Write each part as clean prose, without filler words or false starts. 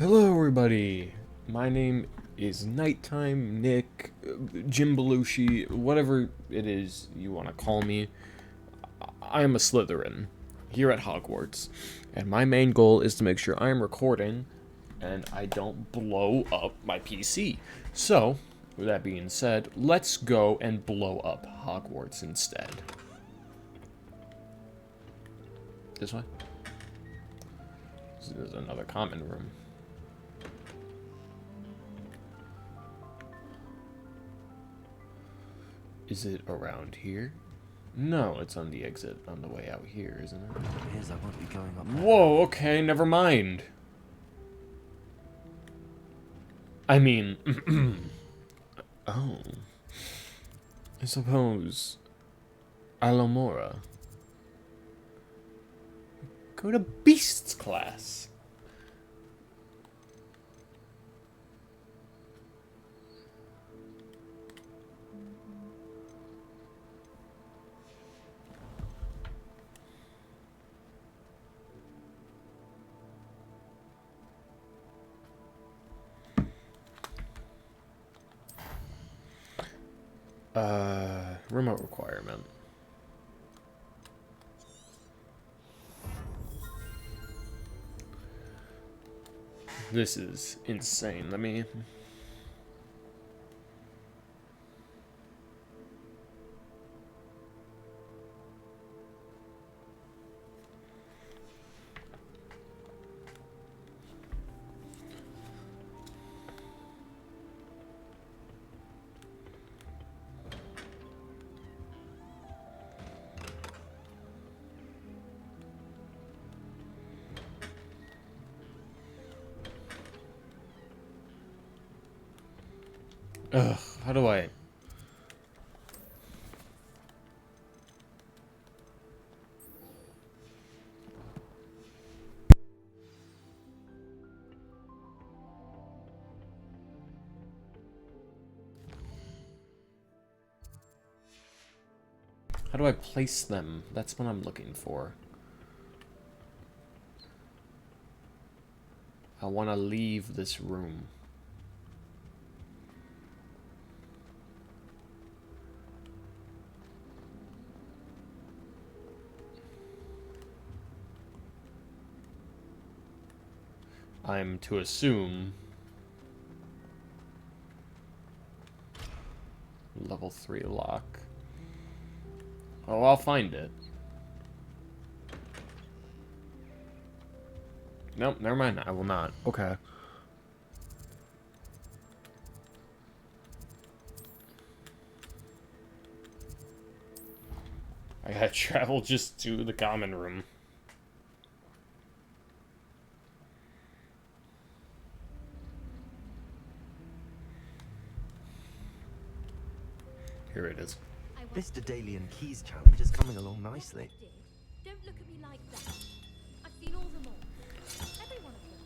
Hello, everybody. My name is Nighttime Nick, Jim Belushi, whatever it is you want to call me. I am a Slytherin here at Hogwarts, and my main goal is to make sure I am recording and I don't blow up my PC. So, with that being said, let's go and blow up Hogwarts instead. This way? This is another common room. Is it around here? No, it's on the exit on the way out here, isn't it? Appears I won't be going up there. Whoa, okay, never mind. I mean, oh. I suppose Alomora. Go to Beasts class. Remote requirement. This is insane. Let me... Ugh, how do I... How do I place them? That's what I'm looking for. I want to leave this room. I'm to assume level 3 lock. Oh, I'll find it. Nope, never mind. I will not. Okay. I gotta travel just to the common room. Here it is. This Daedalian Keys challenge is coming along nicely. Don't look at me like that. I've seen all them all. Every one of them.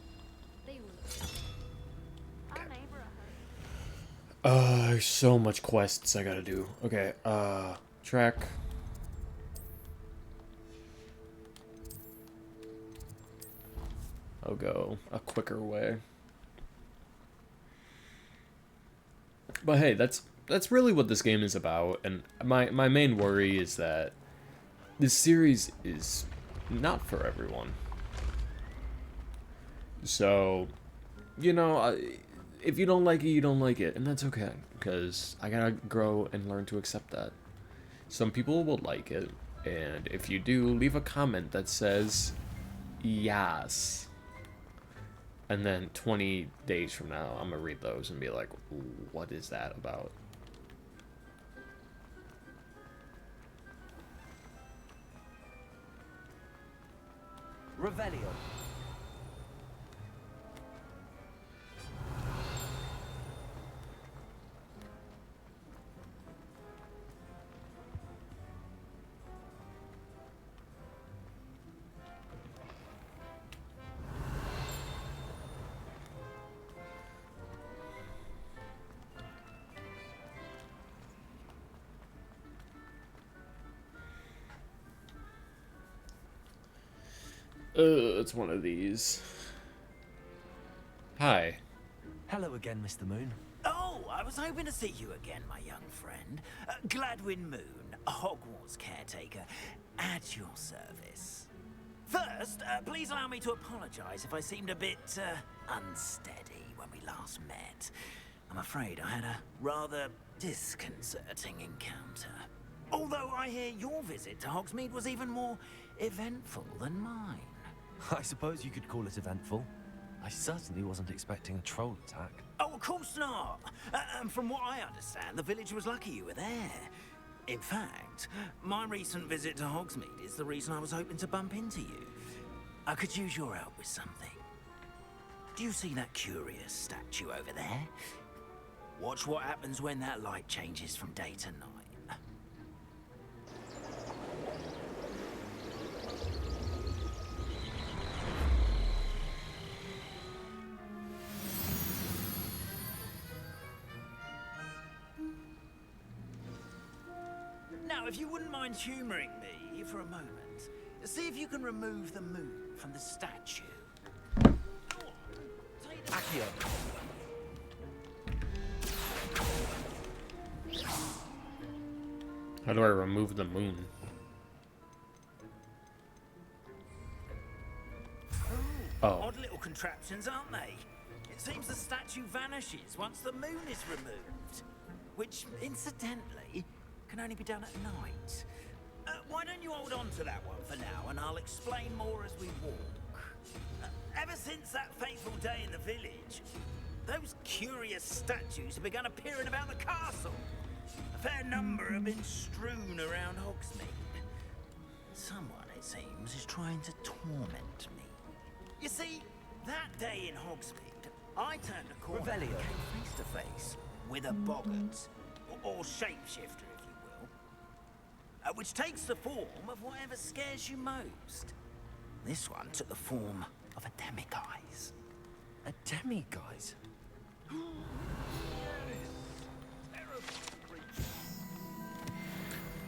They all look. Our neighbor at home. There's so much quests I gotta do. Okay, track. I'll go a quicker way. But hey, that's really what this game is about, and my main worry is that this series is not for everyone. So, you know, if you don't like it, you don't like it, and that's okay, because I gotta grow and learn to accept that. Some people will like it, and if you do, leave a comment that says, yes. And then 20 days from now, I'm gonna read those and be like, what is that about? Revelio. It's one of these. Hi. Hello again, Mr. Moon. Oh, I was hoping to see you again, my young friend. Gladwin Moon, Hogwarts caretaker, at your service. First, please allow me to apologize if I seemed a bit unsteady when we last met. I'm afraid I had a rather disconcerting encounter. Although I hear your visit to Hogsmeade was even more eventful than mine. I suppose you could call it eventful. I certainly wasn't expecting a troll attack. Oh, of course not. And from what I understand, the village was lucky you were there. In fact, my recent visit to Hogsmeade is the reason I was hoping to bump into you. I could use your help with something. Do you see that curious statue over there? Watch what happens when that light changes from day to night. Now, if you wouldn't mind humoring me for a moment, see if you can remove the moon from the statue. Go on, take the- Accio. How do I remove the moon? Oh. Odd little contraptions, aren't they? It seems the statue vanishes once the moon is removed. Which, incidentally, can only be done at night. Why don't you hold on to that one for now, and I'll explain more as we walk. Ever since that fateful day in the village, those curious statues have begun appearing about the castle. A fair number have been strewn around Hogsmeade. Someone, it seems, is trying to torment me. You see, that day in Hogsmeade, I turned a corner and Revelio. came face to face with a boggart, or shapeshifter, if you will, which takes the form of whatever scares you most. This one took the form of a demiguise. A demiguise?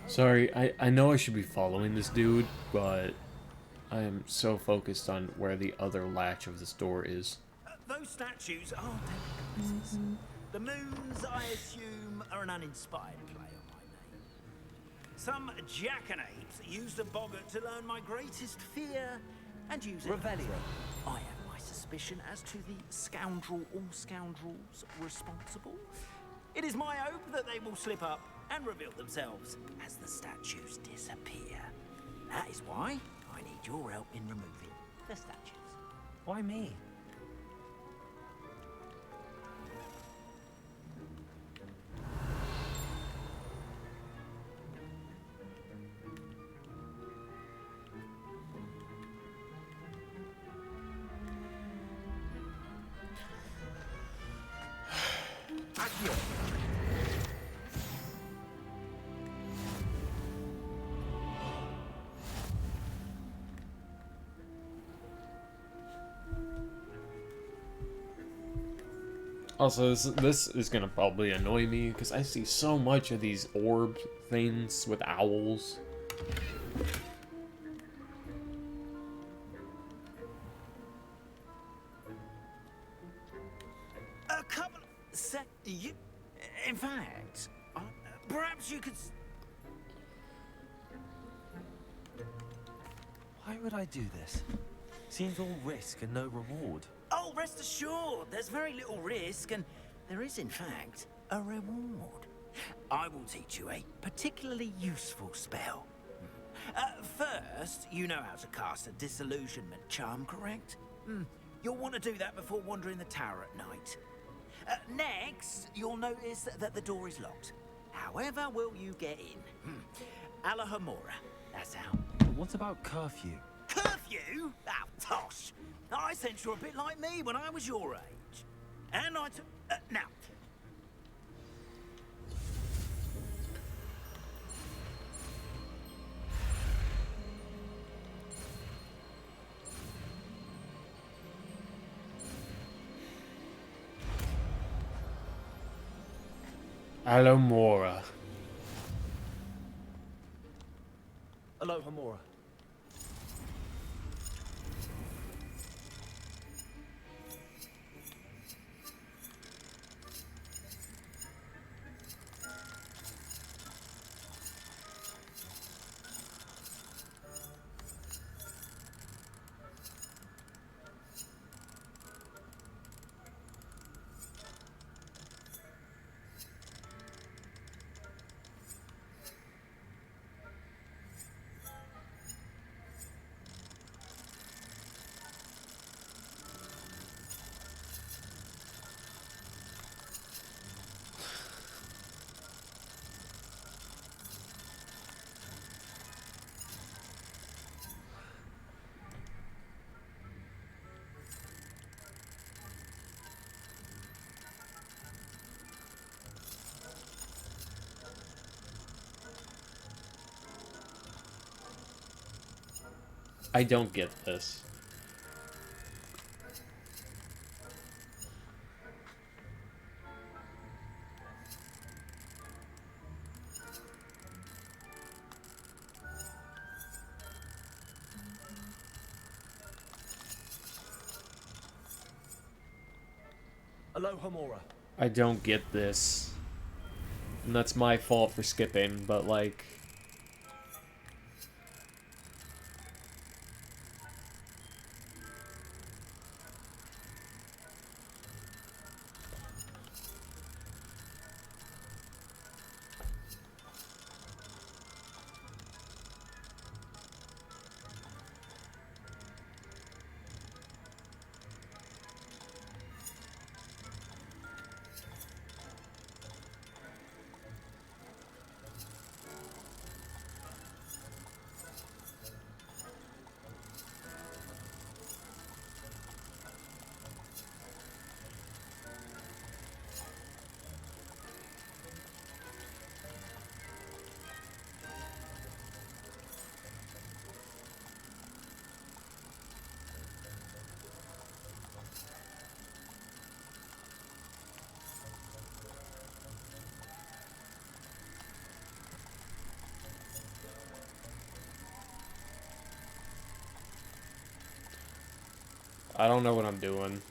Sorry, I know I should be following this dude, but I am so focused on where the other latch of this door is. Those statues are demiguises. The moons, I assume, are an uninspired play on my name. Some jackanapes used a boggart to learn my greatest fear and use it. Revelio. I have my suspicion as to the scoundrel or scoundrels responsible. It is my hope that they will slip up and reveal themselves as the statues disappear. That is why I need your help in removing the statues. Why me? Accio. Also, this is gonna probably annoy me because I see so much of these orb things with owls. A couple you, in fact, perhaps you could. Why would I do this? Seems all risk and no reward. Oh, rest assured, there's very little risk, and there is, in fact, a reward. I will teach you a particularly useful spell. First, you know how to cast a disillusionment charm, correct? You'll want to do that before wandering the tower at night. Next, you'll notice that the door is locked. However will you get in? Alahomora, that's how. But what about curfew? Curfew? Oh, tosh. I sense you're a bit like me when I was your age. And I took... now. Alomora. Alohomora. I don't get this. Aloha Mora. I don't get this. And that's my fault for skipping, but like... I don't know what I'm doing.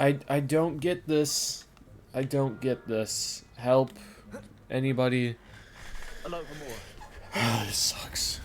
I don't get this. I don't get this. Help. Anybody. Aloha Mora. This sucks.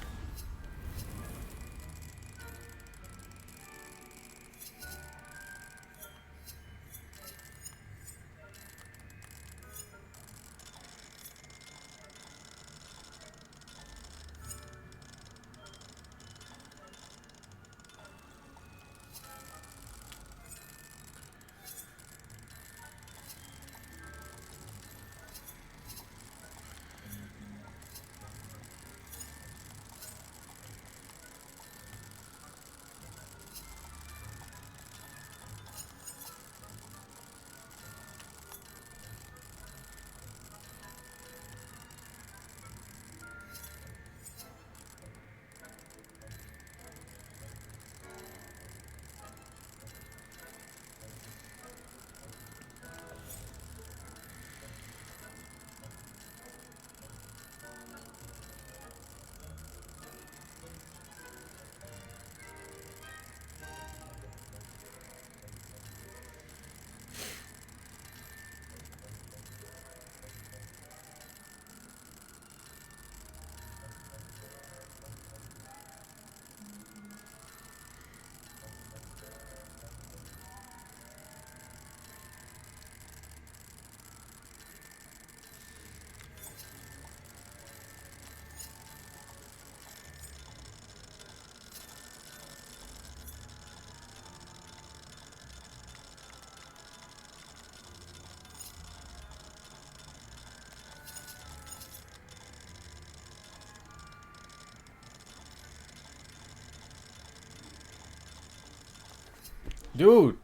Dude,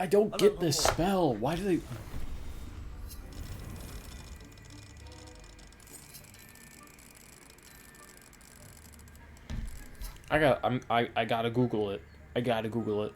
I don't get this spell. Why do they... I gotta Google it. I gotta Google it.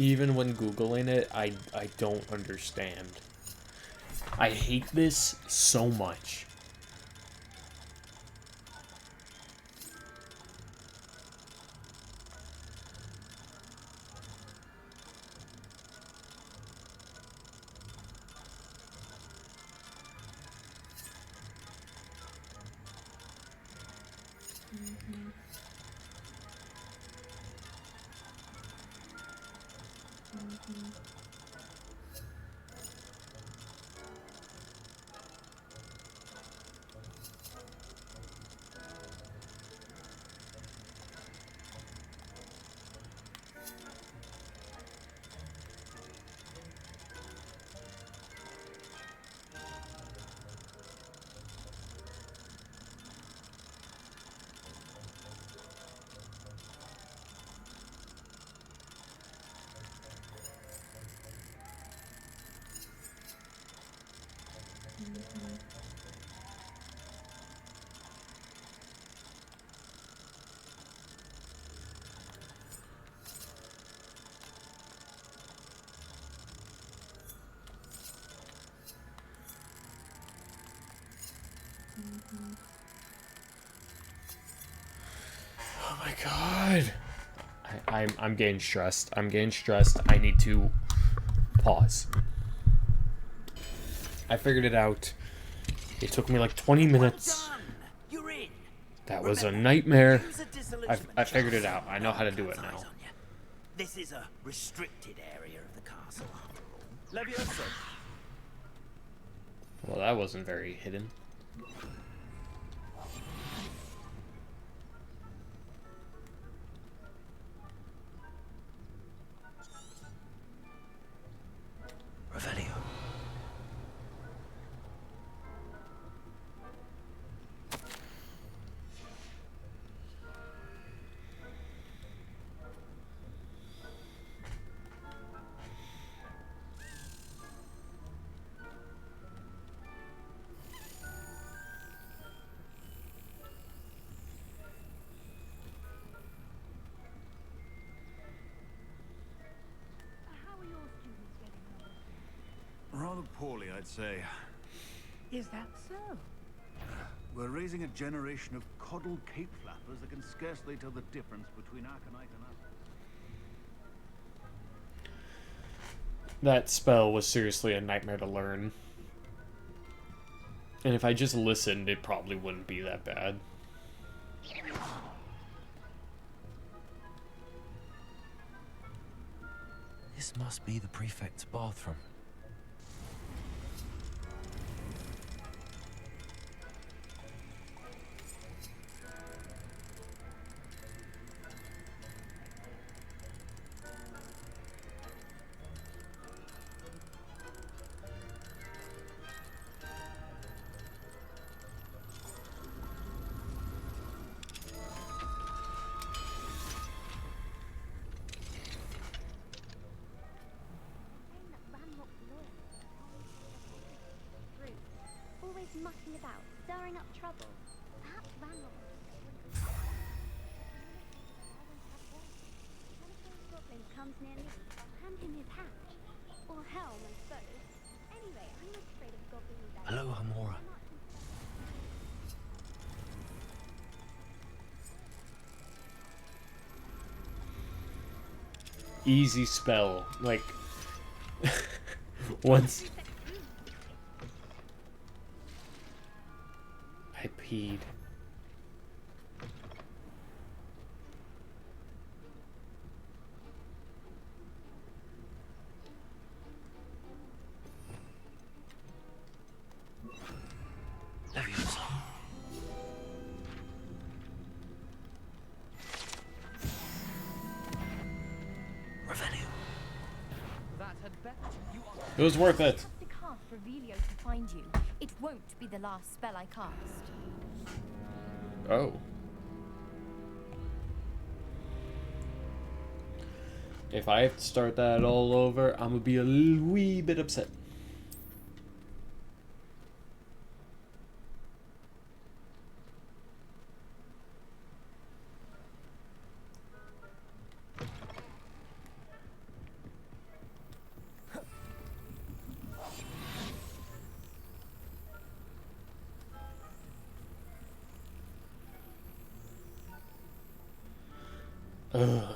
Even when Googling it, I don't understand. I hate this so much. Oh my god. I'm getting stressed. I'm getting stressed. I need to pause. I figured it out. It took me like 20 minutes. Well done. You're in. That was a Remember, nightmare. use a disillusionment I figured it charm out. I know how to do it so now. eyes on you. This is a restricted area of the castle after all. Levioso. Well, that wasn't very hidden. Revelio. How are your students getting on? Rather poorly, I'd say. Is that so? We're raising a generation of coddled cape flappers that can scarcely tell the difference between Aconite and us. That spell was seriously a nightmare to learn. And if I just listened, it probably wouldn't be that bad. This must be the prefect's bathroom. Ain't that van look stirring up trouble. Perhaps Randall would. When a those goblin comes near me, I'll hand him his hat. Or helm, I suppose. Anyway, I'm not afraid of goblins. Hello, Hamora. Easy spell. Like, once I peed. Leviosa. Revenue. That had better. You are It was worth it. Just to cast Revelio to find you. It won't be the last spell I cast. Oh. If I have to start that all over, I'm gonna be a wee bit upset.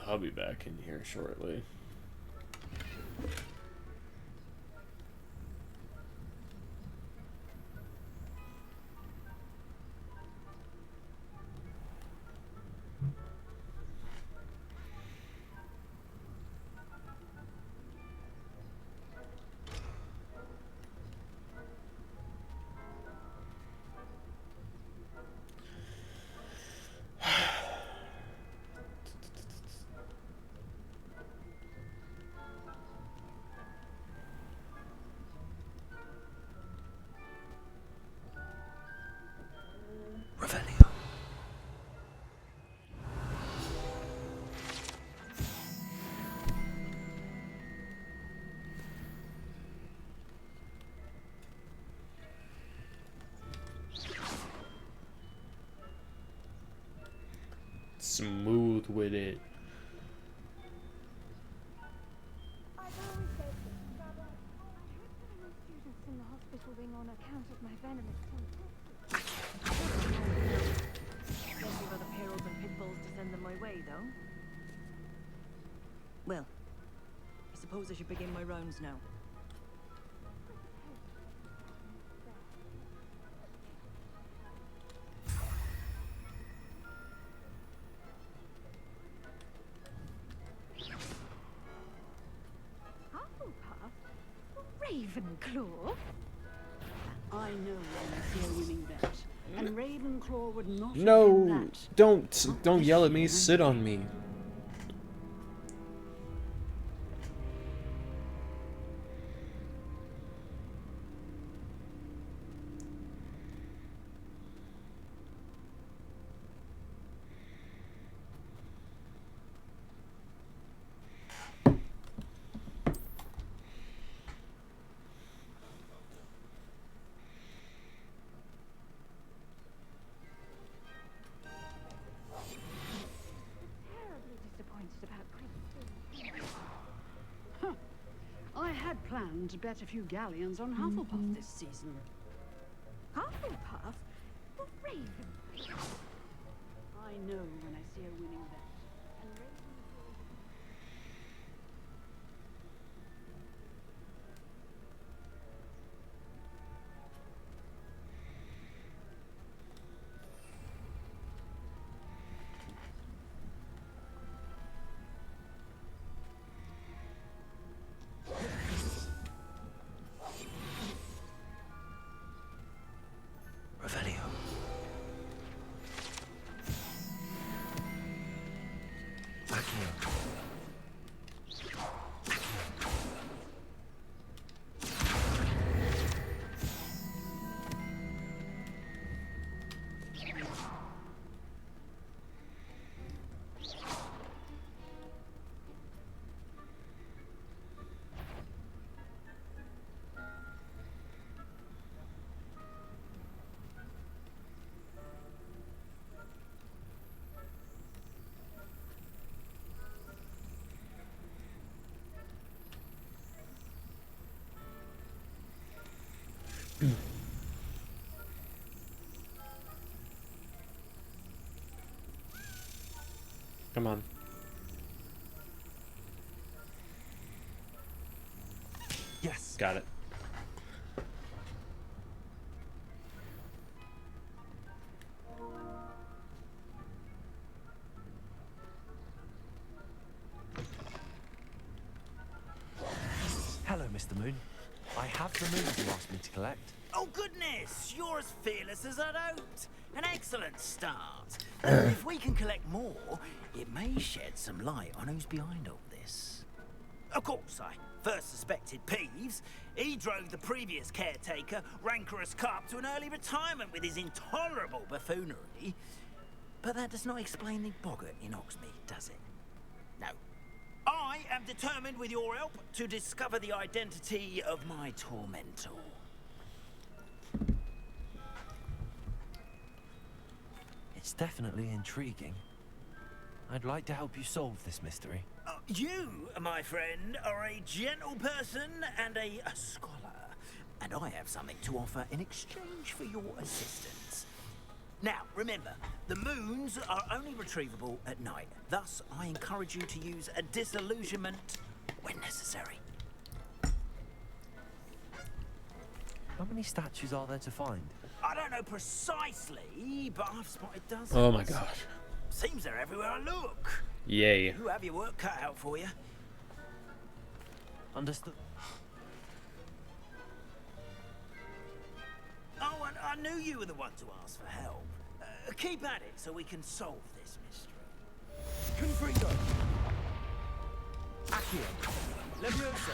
I'll be back in here shortly. Revelio. Smooth with it. I've always said this, Father. I hope there are no students in the hospital wing on account of my venomous contact. plenty of other perils and pitfalls to send them my way, though. Well, I suppose I should begin my rounds now. Ravenclaw? I know when I see a winning bet. And Ravenclaw would not have been No, that. don't yell at me. Sit on me. Terribly disappointed about Christine. I had planned to bet a few galleons on Hufflepuff this season. Hufflepuff? Well, Ravenclaw. I know when I see a winning bet. And Ravenclaw... Revelio. Accio. Come on. Yes. Got it. Hello, Mr. Moon. I have the moons you asked me to collect. Oh, goodness! You're as fearless as I'd hoped. An excellent start. If we can collect more, it may shed some light on who's behind all this. Of course, I first suspected Peeves. He drove the previous caretaker, Rancorous Carp, to an early retirement with his intolerable buffoonery. But that does not explain the boggart in Hogsmeade, does it? No. I am determined, with your help, to discover the identity of my tormentor. It's definitely intriguing. I'd like to help you solve this mystery. You, my friend, are a gentle person and a scholar, and I have something to offer in exchange for your assistance. Now, remember, the moons are only retrievable at night. Thus, I encourage you to use a disillusionment when necessary. How many statues are there to find? I don't know precisely, but I've spotted dozens. Oh my gosh. Seems they're everywhere I look. Yay. You have your work cut out for you. Understood. Oh, and I knew you were the one to ask for help. Keep at it so we can solve this mystery. Confringo! Accio! Levioso!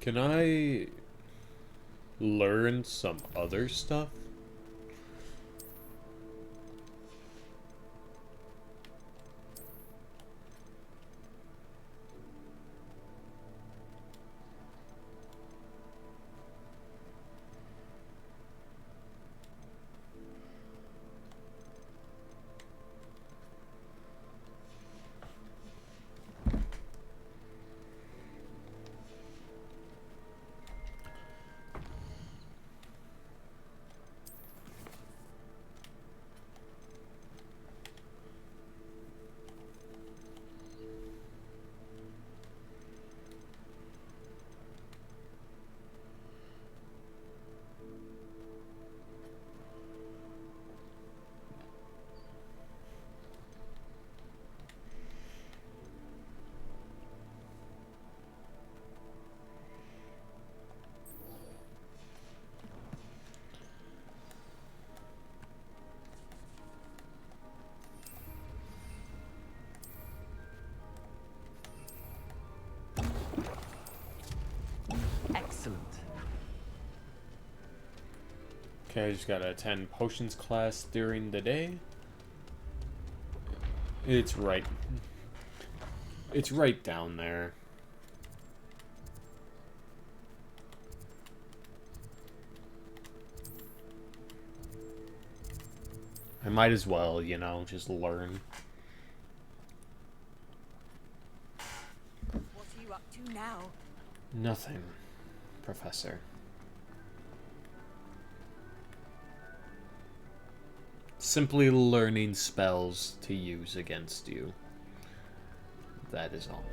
Can I learn some other stuff? Excellent. Okay, I just gotta attend potions class during the day. It's right down there. I might as well, you know, just learn. What are you up to now? Nothing, Professor. Simply learning spells to use against you. That is all.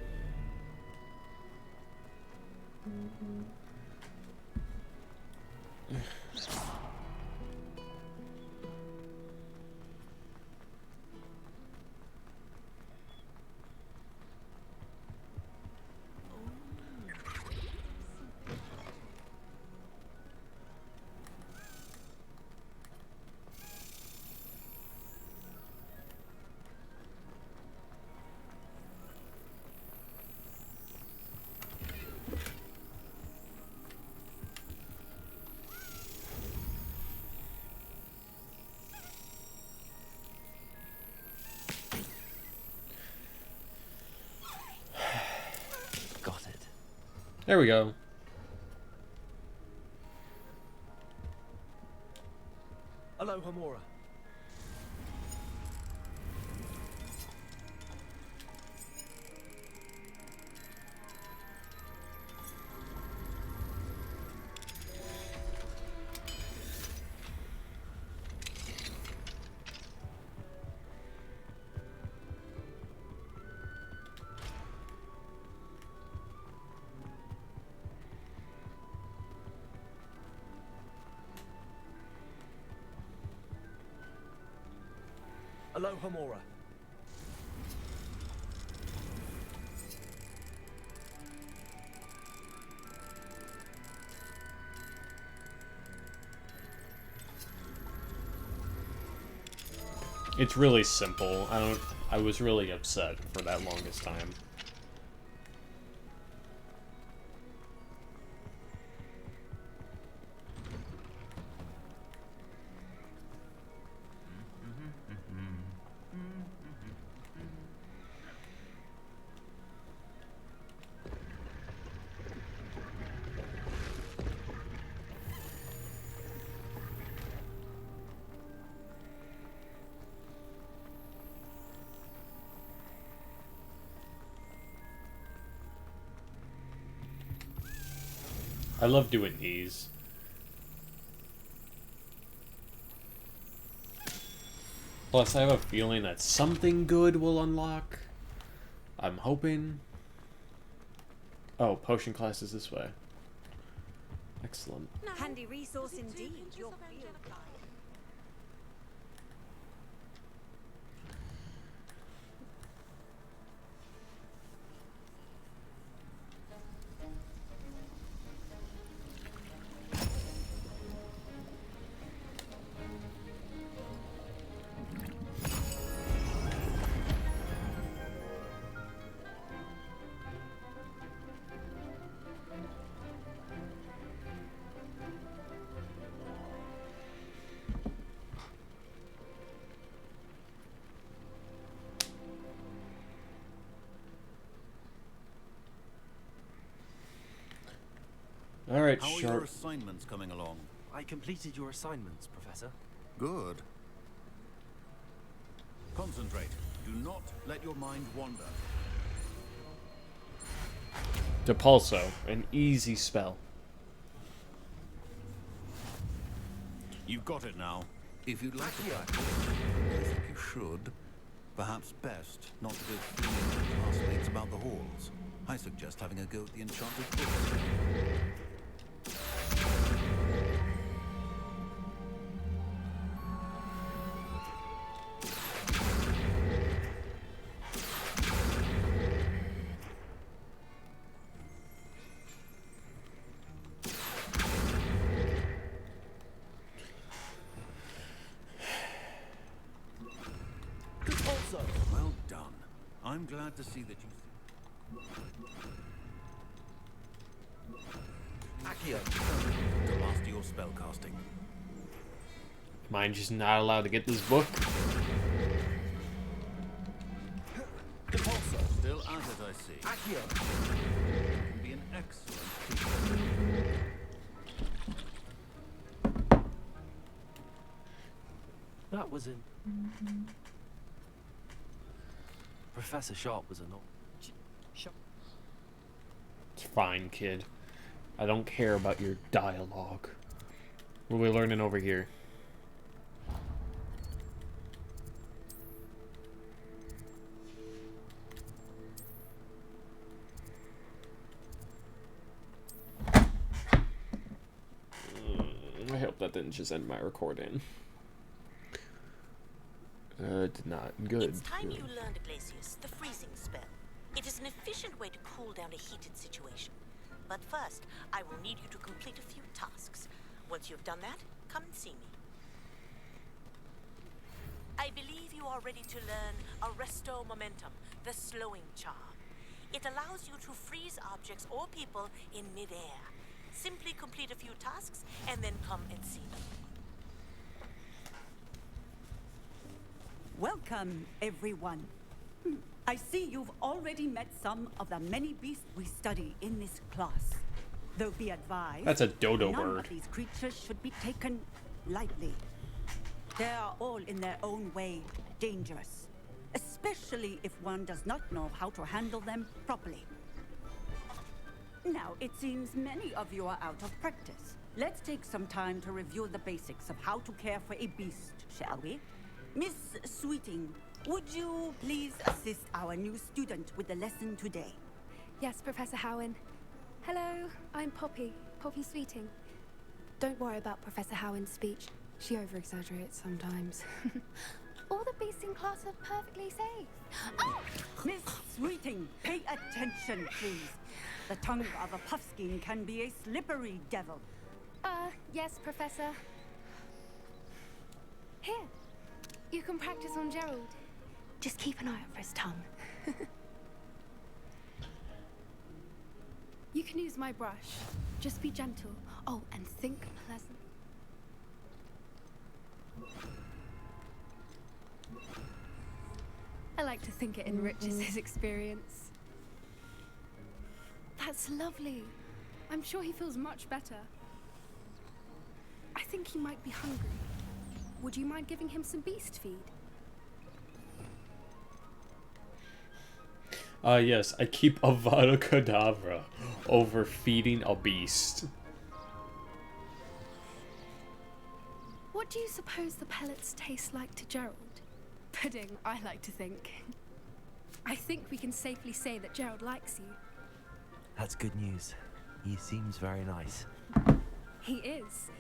There we go. Hello, Homura. Hello, Homura. It's really simple. I was really upset for that longest time. I love doing these. Plus, I have a feeling that something good will unlock. I'm hoping. Oh, potion class is this way. Excellent. Handy resource indeed, your field guide. All right, How are your sharp. assignments coming along? I completed your assignments, Professor. Good. Concentrate. Do not let your mind wander. Depulso, an easy spell. You've got it now. If you'd like to practice, I think you should. Perhaps best not to go fooling your classmates about the halls. I suggest having a go at the enchanted books. Also, Well done. I'm glad to see that you Accio. to master your spellcasting. Am I just not allowed to get this book? Depulso. Still at it, I see. Accio. You can be an excellent teacher. That was in. Professor Sharp was annoying. It's fine, kid. I don't care about your dialogue. What are we learning over here? I hope that didn't just end my recording. Did not. Good. It's time good. you learned, Glacius, the freezing spell. It is an efficient way to cool down a heated situation. But first, I will need you to complete a few tasks. Once you've done that, come and see me. I believe you are ready to learn Arresto Momentum, the slowing charm. It allows you to freeze objects or people in midair. Simply complete a few tasks and then come and see me. Welcome, everyone. I see you've already met some of the many beasts we study in this class. Though be advised, That's a dodo none bird. of these creatures should be taken lightly. They are all in their own way dangerous, especially if one does not know how to handle them properly. Now, it seems many of you are out of practice. Let's take some time to review the basics of how to care for a beast, shall we? Miss Sweeting, would you please assist our new student with the lesson today? Yes, Professor Howen. Hello, I'm Poppy Sweeting. Don't worry about Professor Howen's speech. She over-exaggerates sometimes. All the beasts in class are perfectly safe. Oh! Miss Sweeting, pay attention, please. The tongue of a puffskein can be a slippery devil. Yes, Professor. Here, you can practice on Gerald. Just keep an eye out for his tongue. You can use my brush. Just be gentle. Oh, and think pleasant. I like to think it enriches his experience. That's lovely. I'm sure he feels much better. I think he might be hungry. Would you mind giving him some beast feed? Yes, I keep Avada Kedavra over feeding a beast. What do you suppose the pellets taste like to Gerald? Pudding, I like to think. I think we can safely say that Gerald likes you. That's good news. He seems very nice. He is.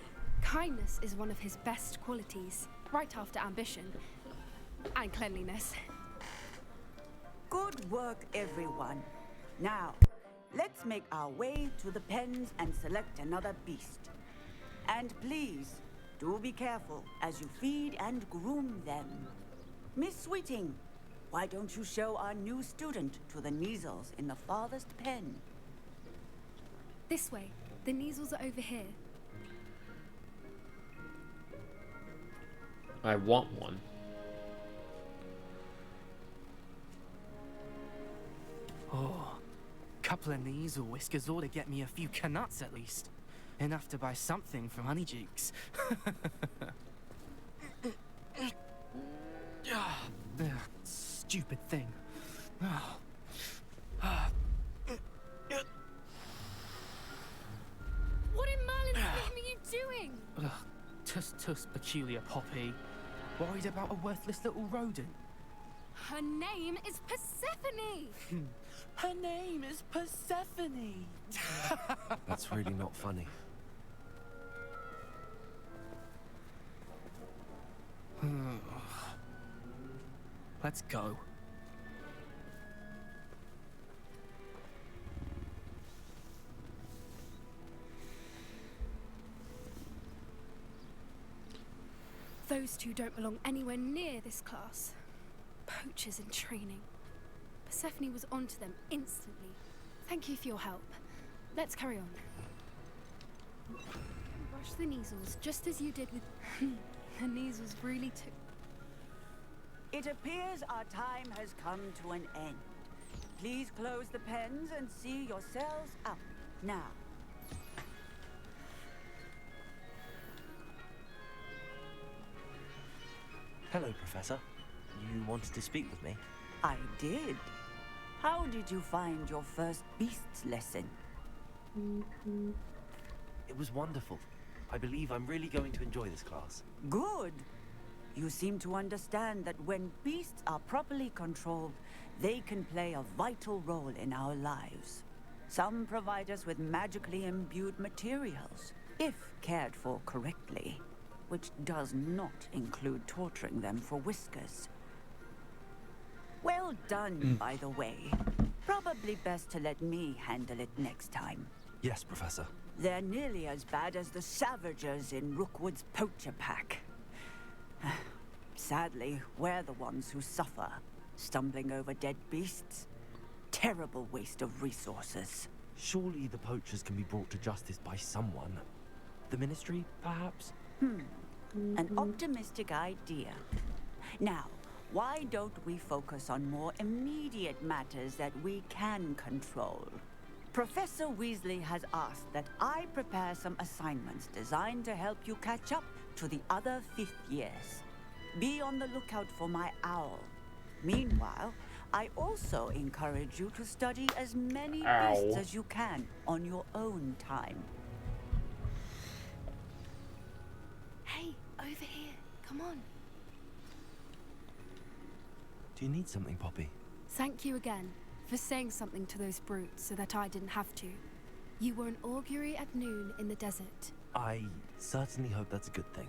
Kindness is one of his best qualities, right after ambition and cleanliness. Good work, everyone. Now, let's make our way to the pens and select another beast. And please, do be careful as you feed and groom them. Miss Sweeting, why don't you show our new student to the Neasels in the farthest pen? This way. The Neasels are over here. I want one. Oh, couple of Neasel whiskers ought to get me a few canuts at least. Enough to buy something from Honeydukes. Stupid thing. What in Merlin's name are you doing? Tuss, peculiar Poppy. Worried about a worthless little rodent. Her name is Persephone! Her name is Persephone! That's really not funny. Let's go. Those two don't belong anywhere near this class. Poachers in training. Persephone was onto them instantly. Thank you for your help. Let's carry on. Brush the Neasels, just as you did with... The Neasels really took... It appears our time has come to an end. Please close the pens and see yourselves out now. Hello, Professor. You wanted to speak with me? I did. How did you find your first beasts lesson? It was wonderful. I believe I'm really going to enjoy this class. Good. You seem to understand that when beasts are properly controlled, they can play a vital role in our lives. Some provide us with magically imbued materials, if cared for correctly, which does not include torturing them for whiskers. Well done, by the way. Probably best to let me handle it next time. Yes, Professor. They're nearly as bad as the Savagers in Rookwood's poacher pack. Sadly, we're the ones who suffer, stumbling over dead beasts. Terrible waste of resources. Surely the poachers can be brought to justice by someone. The Ministry, perhaps? An optimistic idea. Now, why don't we focus on more immediate matters that we can control? Professor Weasley has asked that I prepare some assignments designed to help you catch up to the other fifth years. Be on the lookout for my owl. Meanwhile, I also encourage you to study as many beasts as you can on your own time. Hey, over here. Come on. Do you need something, Poppy? Thank you again for saying something to those brutes so that I didn't have to. You were an augury at noon in the desert. I certainly hope that's a good thing.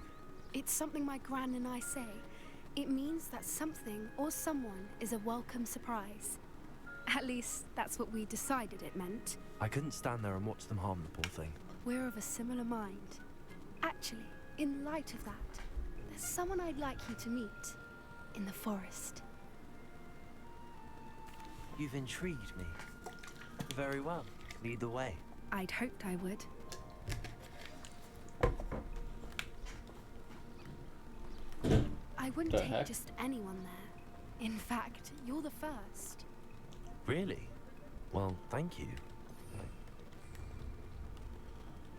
It's something my gran and I say. It means that something or someone is a welcome surprise. At least, that's what we decided it meant. I couldn't stand there and watch them harm the poor thing. We're of a similar mind. Actually, in light of that, there's someone I'd like you to meet in the forest. You've intrigued me. Very well. Lead the way. I'd hoped I would. I wouldn't take just anyone there. In fact, you're the first. Really? Well, thank you.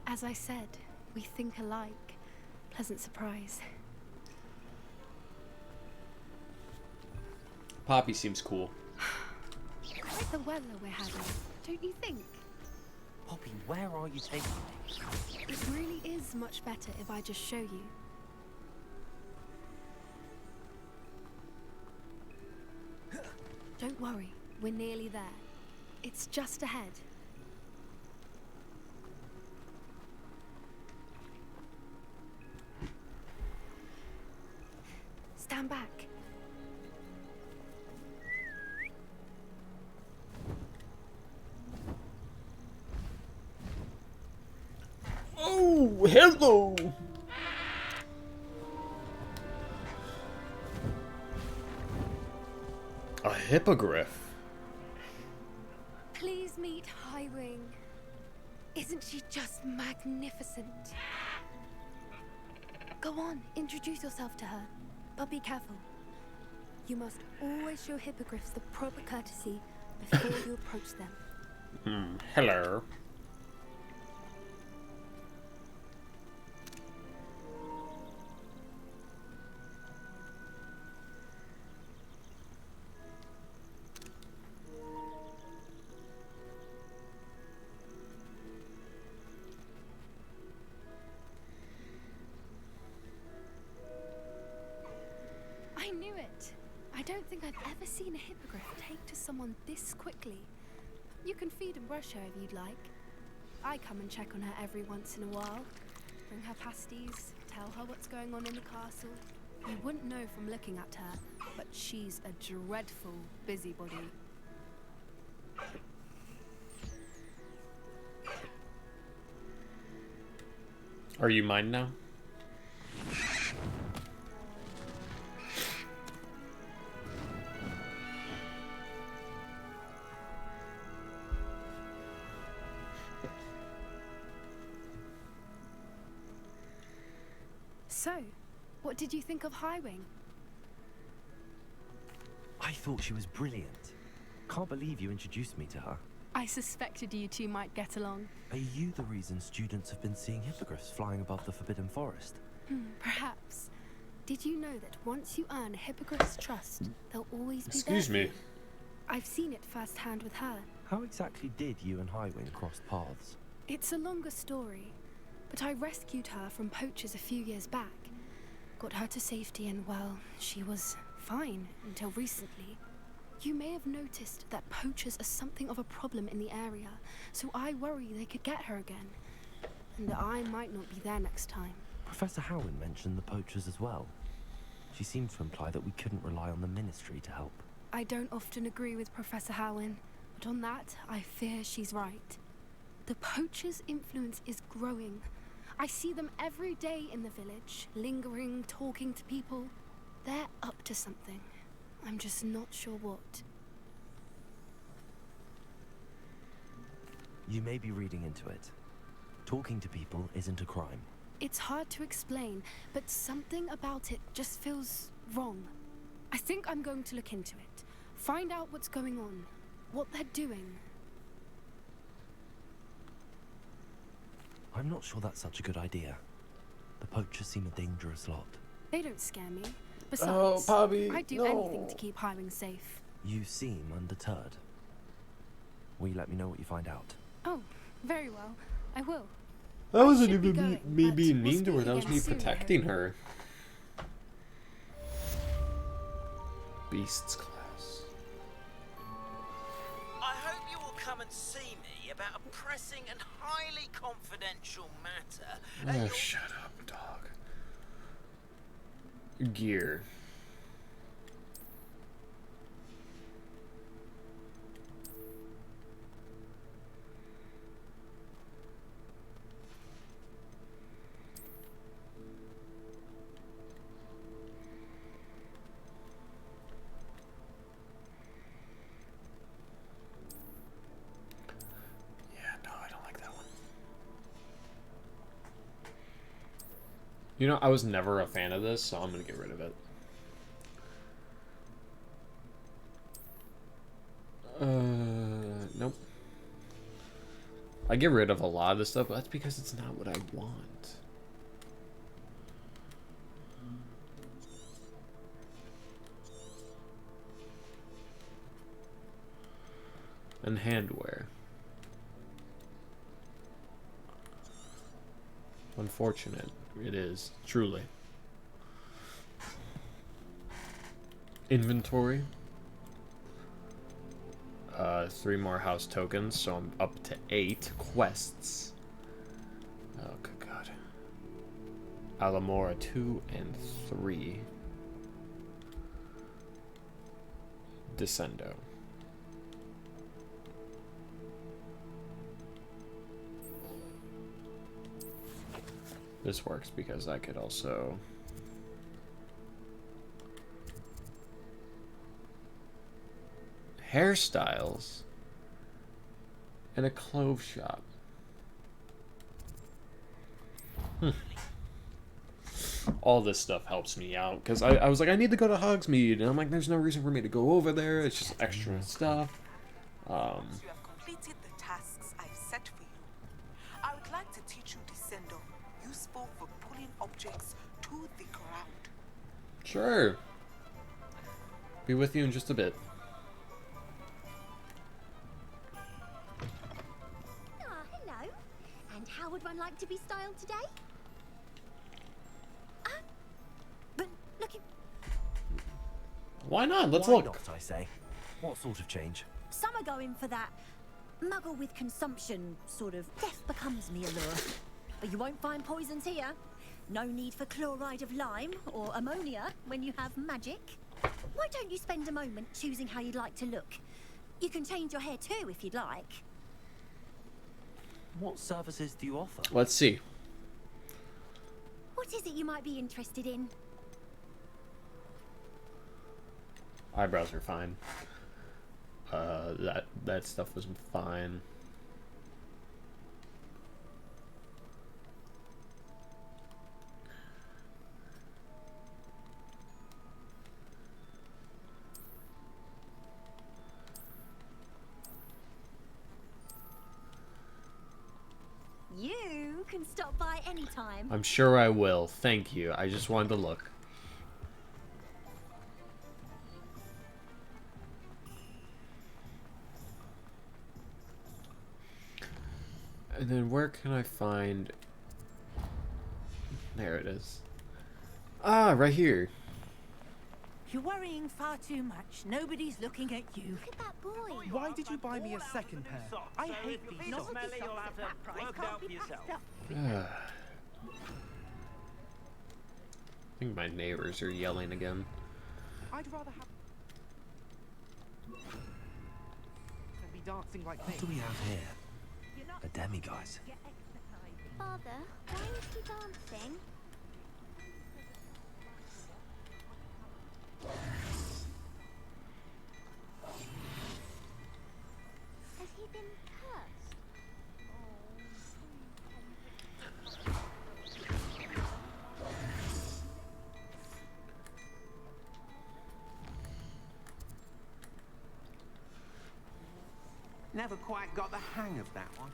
As I said, we think alike. Pleasant surprise. Poppy seems cool. I like the weather we're having, don't you think? Poppy, where are you taking me? It really is much better if I just show you. Don't worry, we're nearly there. It's just ahead. Stand back. Oh, hello! A hippogriff. Please meet Highwing. Isn't she just magnificent? Go on, introduce yourself to her. But be careful. You must always show hippogriffs the proper courtesy before you approach them. Hello. I knew it. I don't think I've ever seen a hippogriff take to someone this quickly. You can feed and brush her if you'd like. I come and check on her every once in a while. Bring her pasties, tell her what's going on in the castle. You wouldn't know from looking at her, but she's a dreadful busybody. Are you mine now? So, what did you think of Highwing? I thought she was brilliant. Can't believe you introduced me to her. I suspected you two might get along. Are you the reason students have been seeing hippogriffs flying above the Forbidden Forest? Perhaps. Did you know that once you earn a hippogriff's trust, they'll always be Excuse there? me. I've seen it firsthand with her. How exactly did you and Highwing cross paths? It's a longer story, but I rescued her from poachers a few years back. Got her to safety and, well, she was fine until recently. You may have noticed that poachers are something of a problem in the area, so I worry they could get her again. And I might not be there next time. Professor Howin mentioned the poachers as well. She seemed to imply that we couldn't rely on the Ministry to help. I don't often agree with Professor Howin, but on that, I fear she's right. The poachers' influence is growing. I see them every day in the village, lingering, talking to people. They're up to something. I'm just not sure what. You may be reading into it. Talking to people isn't a crime. It's hard to explain, but something about it just feels wrong. I think I'm going to look into it. Find out what's going on, what they're doing. I'm not sure that's such a good idea. The poachers seem a dangerous lot. They don't scare me. Besides, Oh, Bobby, I'd do no. anything to keep Highwing safe. You seem undeterred. Will you let me know what you find out? Oh, very well. I will. That wasn't should be even going, me but being we'll mean to her. speak That was again me soon, I protecting hope. her. Beasts class. I hope you will come and see me about a pressing and highly confidential matter. Oh, shut up, dog. Gear. You know, I was never a fan of this, so I'm gonna get rid of it. Nope. I get rid of a lot of this stuff, but that's because it's not what I want. And handwear. Unfortunate. It is, truly. Inventory. 3 more house tokens, so I'm up to 8 quests. Oh, good God. Alamora 2 and 3. Descendo. This works because I could also... hairstyles and a clove shop. All this stuff helps me out because I was like, I need to go to Hogsmeade, and I'm like, there's no reason for me to go over there. It's just extra stuff. You have completed the tasks I've set for you. I would like to teach you Descendo, useful for pulling objects to the ground. Sure. Be with you in just a bit. Ah, hello. And how would one like to be styled today? But looking... Why not? Let's Why look. not, I say? What sort of change? Some are going for that muggle with consumption, sort of death becomes me allure. But you won't find poisons here. No need for chloride of lime or ammonia when you have magic. Why don't you spend a moment choosing how you'd like to look? You can change your hair too if you'd like. What services do you offer? Let's see. What is it you might be interested in? Eyebrows are fine. That stuff was fine. You can stop by anytime. I'm sure I will. Thank you. I just wanted to look. And then where can I find... There it is. Ah, right here. You're worrying far too much. Nobody's looking at you. Look at that boy. Why did you buy me a second pair? I hate these socks. Smelly, you'll have to work it out for yourself. I think my neighbors are yelling again. I'd rather have than be dancing like What this. do we have here? A demiguise. Father, why is he dancing? Has he been cursed? Never quite got the hang of that one.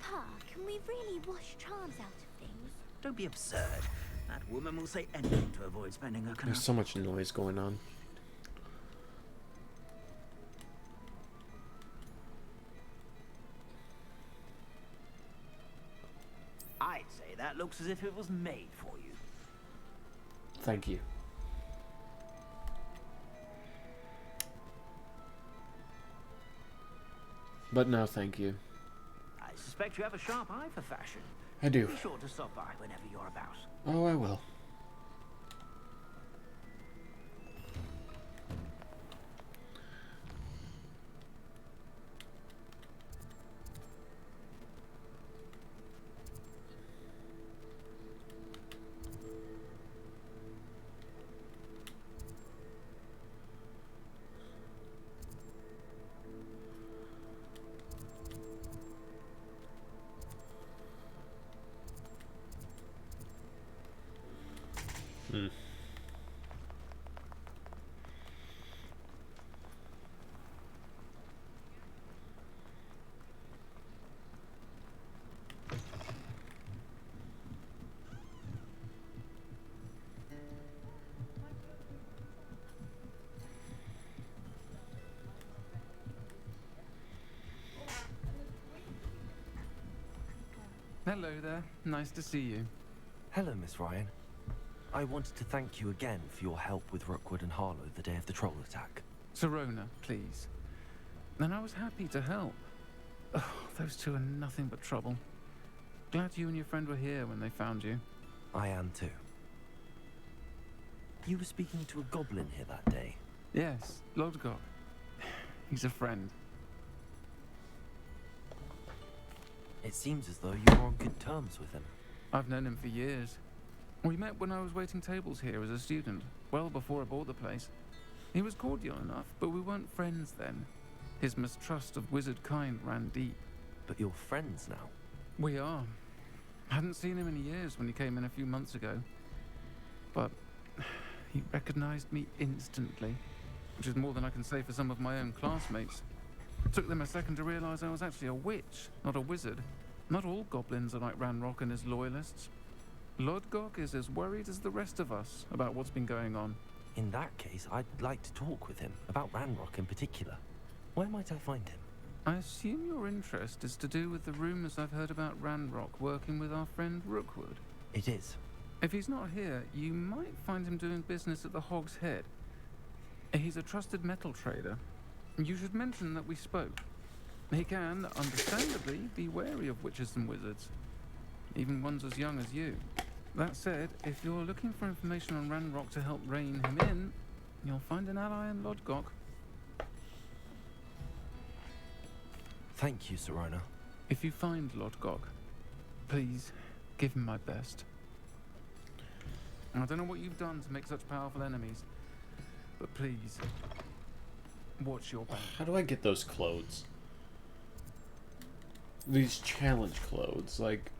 Papa, can we really wash charms out of things? Don't be absurd. That woman will say anything to avoid spending her There's so much noise going on. I'd say that looks as if it was made for you. Thank you. But no, thank you. I suspect you have a sharp eye for fashion. I do. Be sure to stop by whenever you're about. Oh, I will. Hmm. Hello there. Nice to see you. Hello, Miss Ryan. I wanted to thank you again for your help with Rookwood and Harlow the day of the troll attack. Sirona, please. And I was happy to help. Oh, those two are nothing but trouble. Glad you and your friend were here when they found you. I am too. You were speaking to a goblin here that day. Yes, Lodgok. He's a friend. It seems as though you are on good terms with him. I've known him for years. We met when I was waiting tables here as a student, well before I bought the place. He was cordial enough, but we weren't friends then. His mistrust of wizard kind ran deep. But you're friends now. We are. Hadn't seen him in years when he came in a few months ago. But he recognized me instantly, which is more than I can say for some of my own classmates. Took them a second to realize I was actually a witch, not a wizard. Not all goblins are like Ranrock and his loyalists. Lodgok is as worried as the rest of us about what's been going on. In that case, I'd like to talk with him, about Ranrock in particular. Where might I find him? I assume your interest is to do with the rumors I've heard about Ranrock working with our friend Rookwood. It is. If he's not here, you might find him doing business at the Hog's Head. He's a trusted metal trader. You should mention that we spoke. He can, understandably, be wary of witches and wizards, even ones as young as you. That said, if you're looking for information on Ranrock to help rein him in, you'll find an ally in Lodgok. Thank you, Sirona. If you find Lodgok, please give him my best. I don't know what you've done to make such powerful enemies, but please, watch your back. How do I get those clothes? These challenge clothes, like...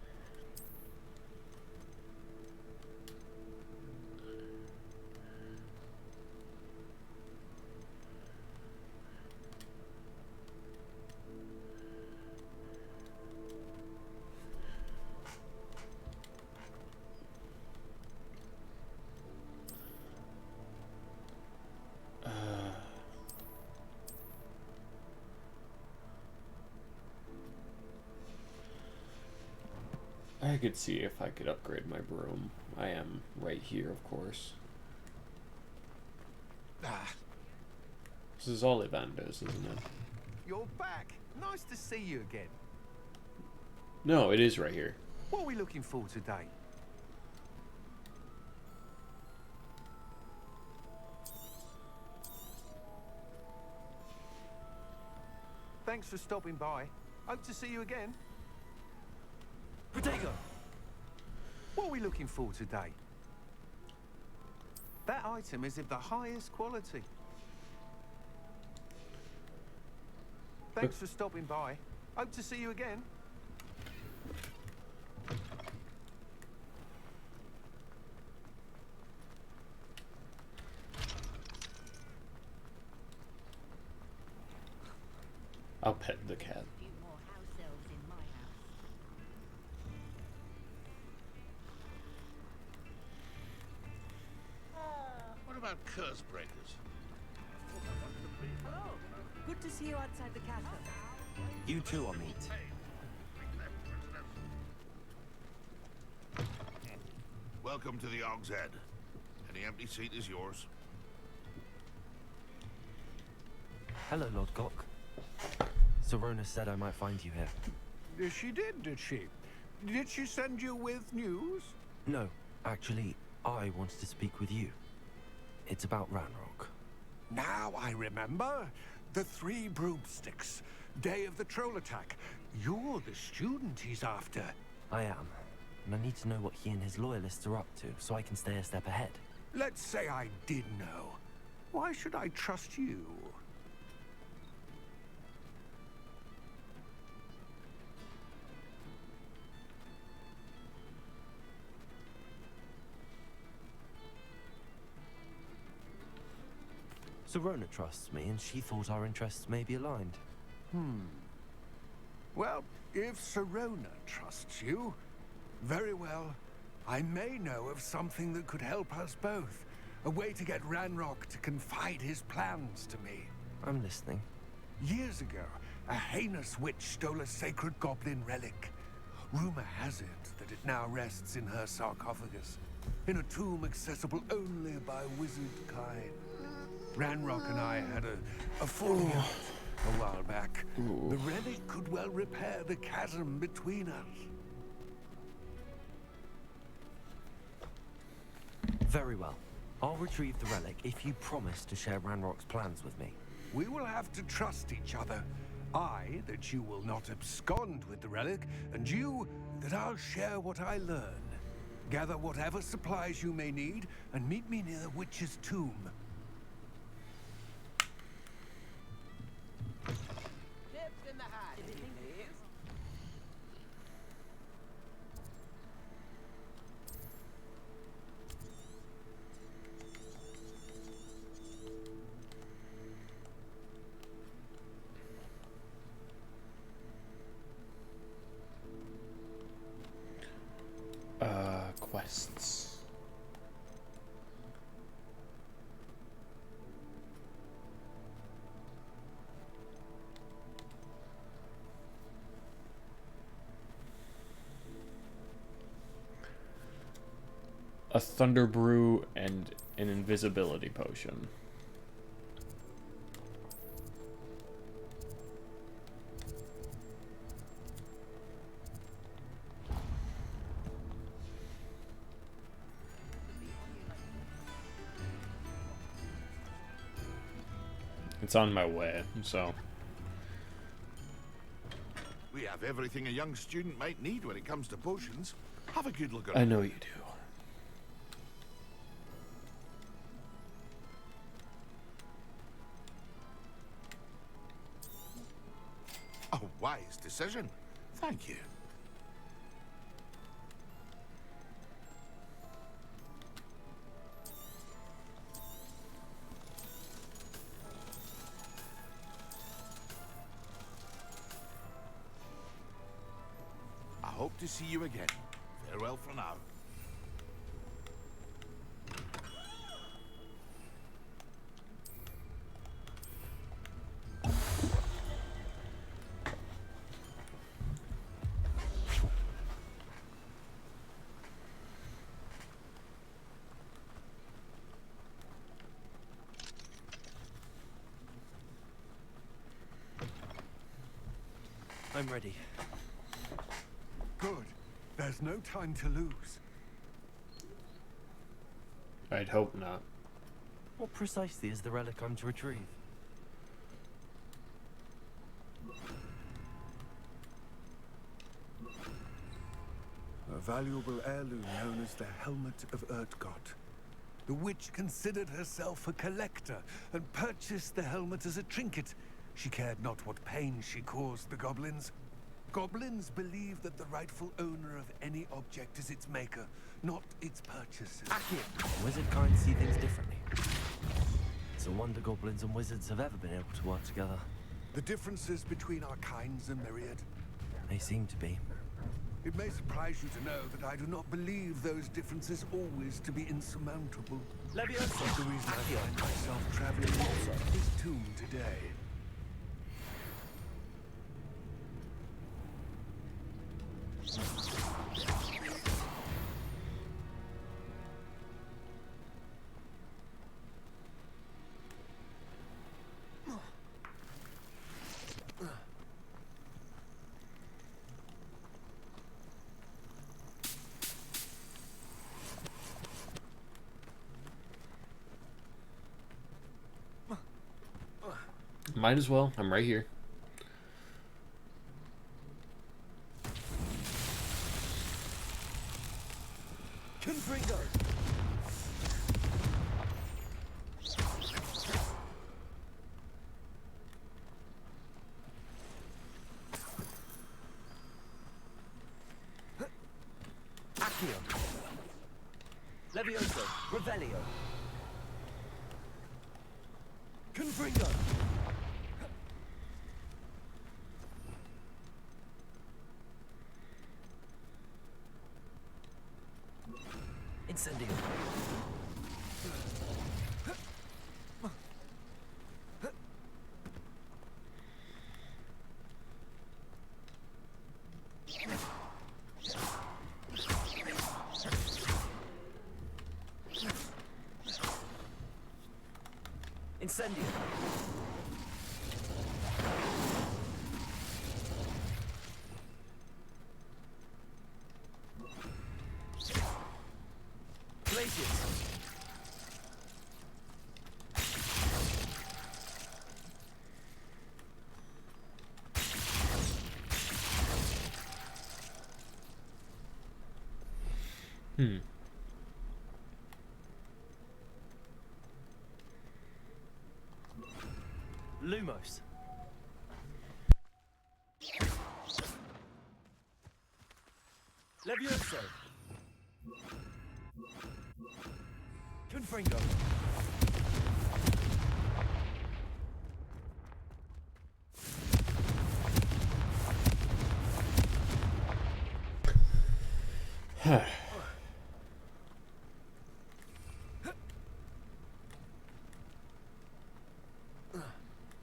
I could see if I could upgrade my broom. I am right here, of course. This is Ollivander's, isn't it? You're back. Nice to see you again. No, it is right here. What are we looking for today? Thanks for stopping by. Hope to see you again. Protego! What are we looking for today? That item is of the highest quality. Thanks for stopping by. Hope to see you again. I'll pet the cat. Few more house elves in my house. about curse breakers? Oh, good to see you outside the castle. You too, Amit. Welcome to the Og's Head. Any empty seat is yours. Hello, Lord Cock. Serona said I might find you here. She did she? Did she send you with news? No, actually, I wanted to speak with you. It's about Ranrock. Now I remember. The 3 broomsticks. Day of the troll attack. You're the student he's after. I am. And I need to know what he and his loyalists are up to, so I can stay a step ahead. Let's say I did know. Why should I trust you? Serona trusts me, and she thought our interests may be aligned. Well, if Serona trusts you, very well. I may know of something that could help us both. A way to get Ranrock to confide his plans to me. I'm listening. Years ago, a heinous witch stole a sacred goblin relic. Rumor has it that it now rests in her sarcophagus, in a tomb accessible only by wizard kind. Ranrock and I had a falling out a while back. The relic could well repair the chasm between us. Very well. I'll retrieve the relic if you promise to share Ranrock's plans with me. We will have to trust each other. I, that you will not abscond with the relic, and you, that I'll share what I learn. Gather whatever supplies you may need, and meet me near the witch's tomb. Chips in the hat, please. Quests. A thunder brew and an invisibility potion. It's on my way, so. We have everything a young student might need when it comes to potions. Have a good look at I know you do. A wise decision. Thank you. I hope to see you again. Farewell for now. I'm ready. Good. There's no time to lose. I'd hope not. What precisely is the relic I'm to retrieve? A valuable heirloom known as the Helmet of Urtgott. The witch considered herself a collector and purchased the helmet as a trinket. She cared not what pain she caused the goblins. Goblins believe that the rightful owner of any object is its maker, not its purchaser. Wizard kind see things differently. It's a wonder goblins and wizards have ever been able to work together. The differences between our kinds are myriad. They seem to be. It may surprise you to know that I do not believe those differences always to be insurmountable. Leviosa! The reason I find myself traveling this tomb today. Might as well. I'm right here. Confringo! Accio! Levioso! Revelio! Confringo! Incendio! Incendio! Glacius! Lumos. Levioso. Confringo.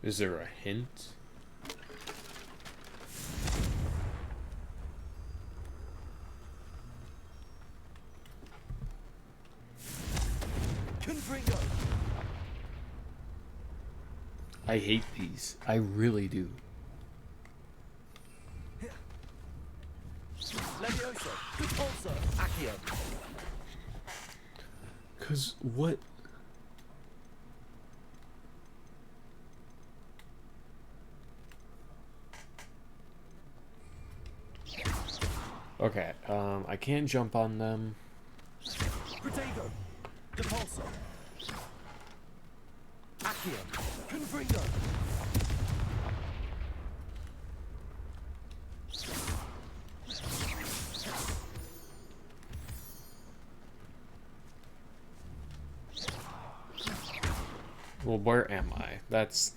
Is there a hint? Confringo. I hate these. I really do. Levioso. Repulsor. Accio. Cause what? Okay, I can't jump on them. Protego. Repulsor. Accio. Confringo. Well, where am I? That's...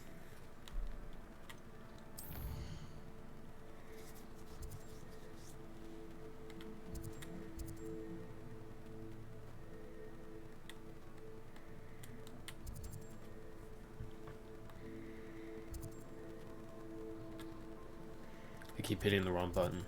I keep hitting the wrong button.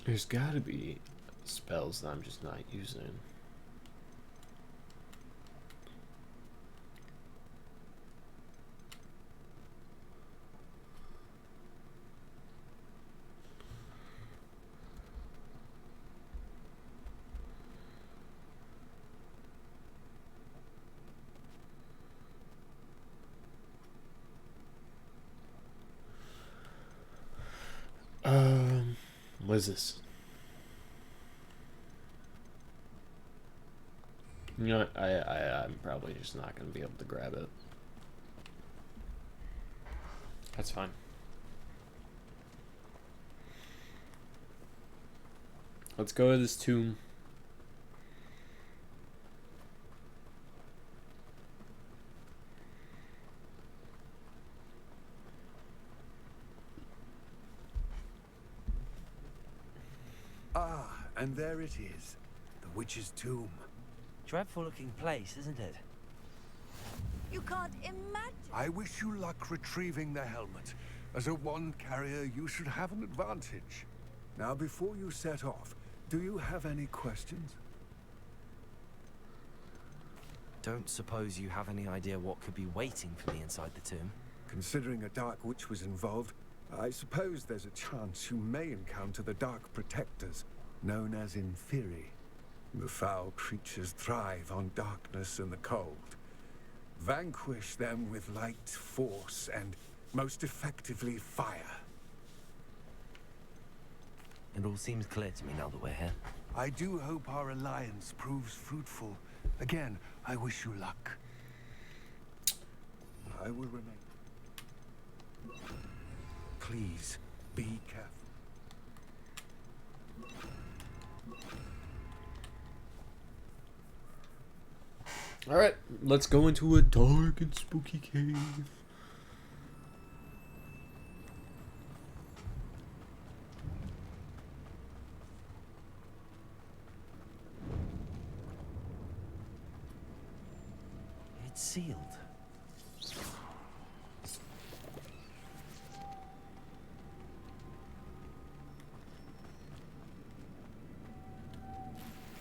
There's gotta be spells that I'm just not using. What is this? You know what? I'm probably just not going to be able to grab it. That's fine. Let's go to this tomb. Ah, and there it is. The witch's tomb. Dreadful looking place, isn't it? You can't imagine. I wish you luck retrieving the helmet. As a wand carrier, you should have an advantage. Now, before you set off, do you have any questions? Don't suppose you have any idea what could be waiting for me inside the tomb? Considering a Dark Witch was involved, I suppose there's a chance you may encounter the Dark Protectors, known as Inferi. The foul creatures thrive on darkness and the cold. Vanquish them with light, force, and most effectively fire. It all seems clear to me now that we're here. I do hope our alliance proves fruitful. Again, I wish you luck. I will remain. Please, be careful. Alright, let's go into a dark and spooky cave. It's sealed.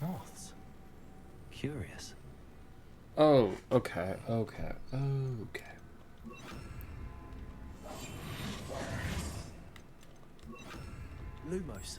Moths. Curious. Oh, okay. Lumos.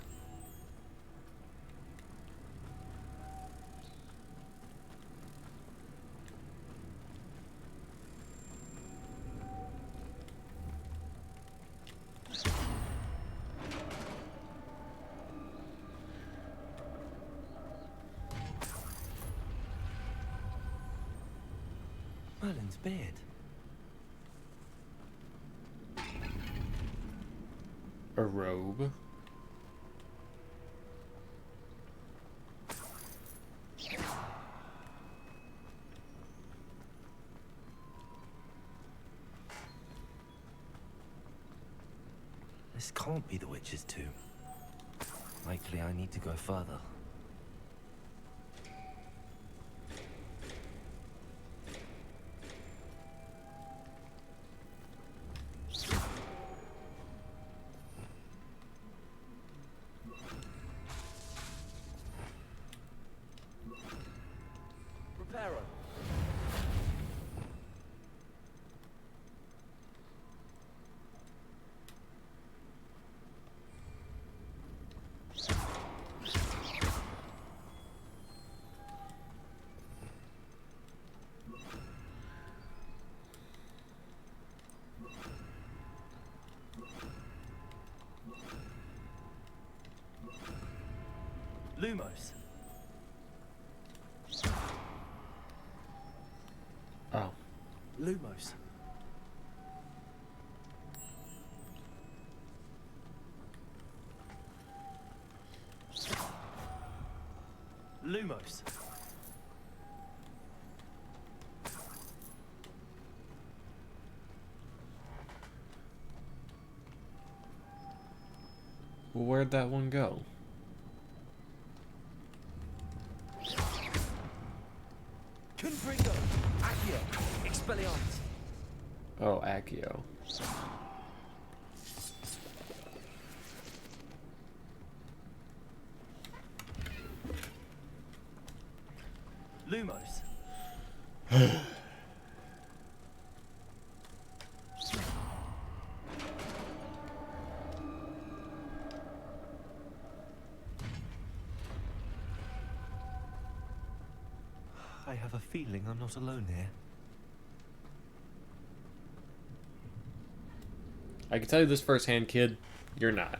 Merlin's beard. A robe. This can't be the witch's tomb. Likely I need to go further. Reparo. Lumos. Oh. Lumos. Lumos. Well, where'd that one go? Confringo. Accio. Expelliarmus. Oh, Accio. Lumos. I have a feeling I'm not alone here. I can tell you this firsthand, kid. You're not.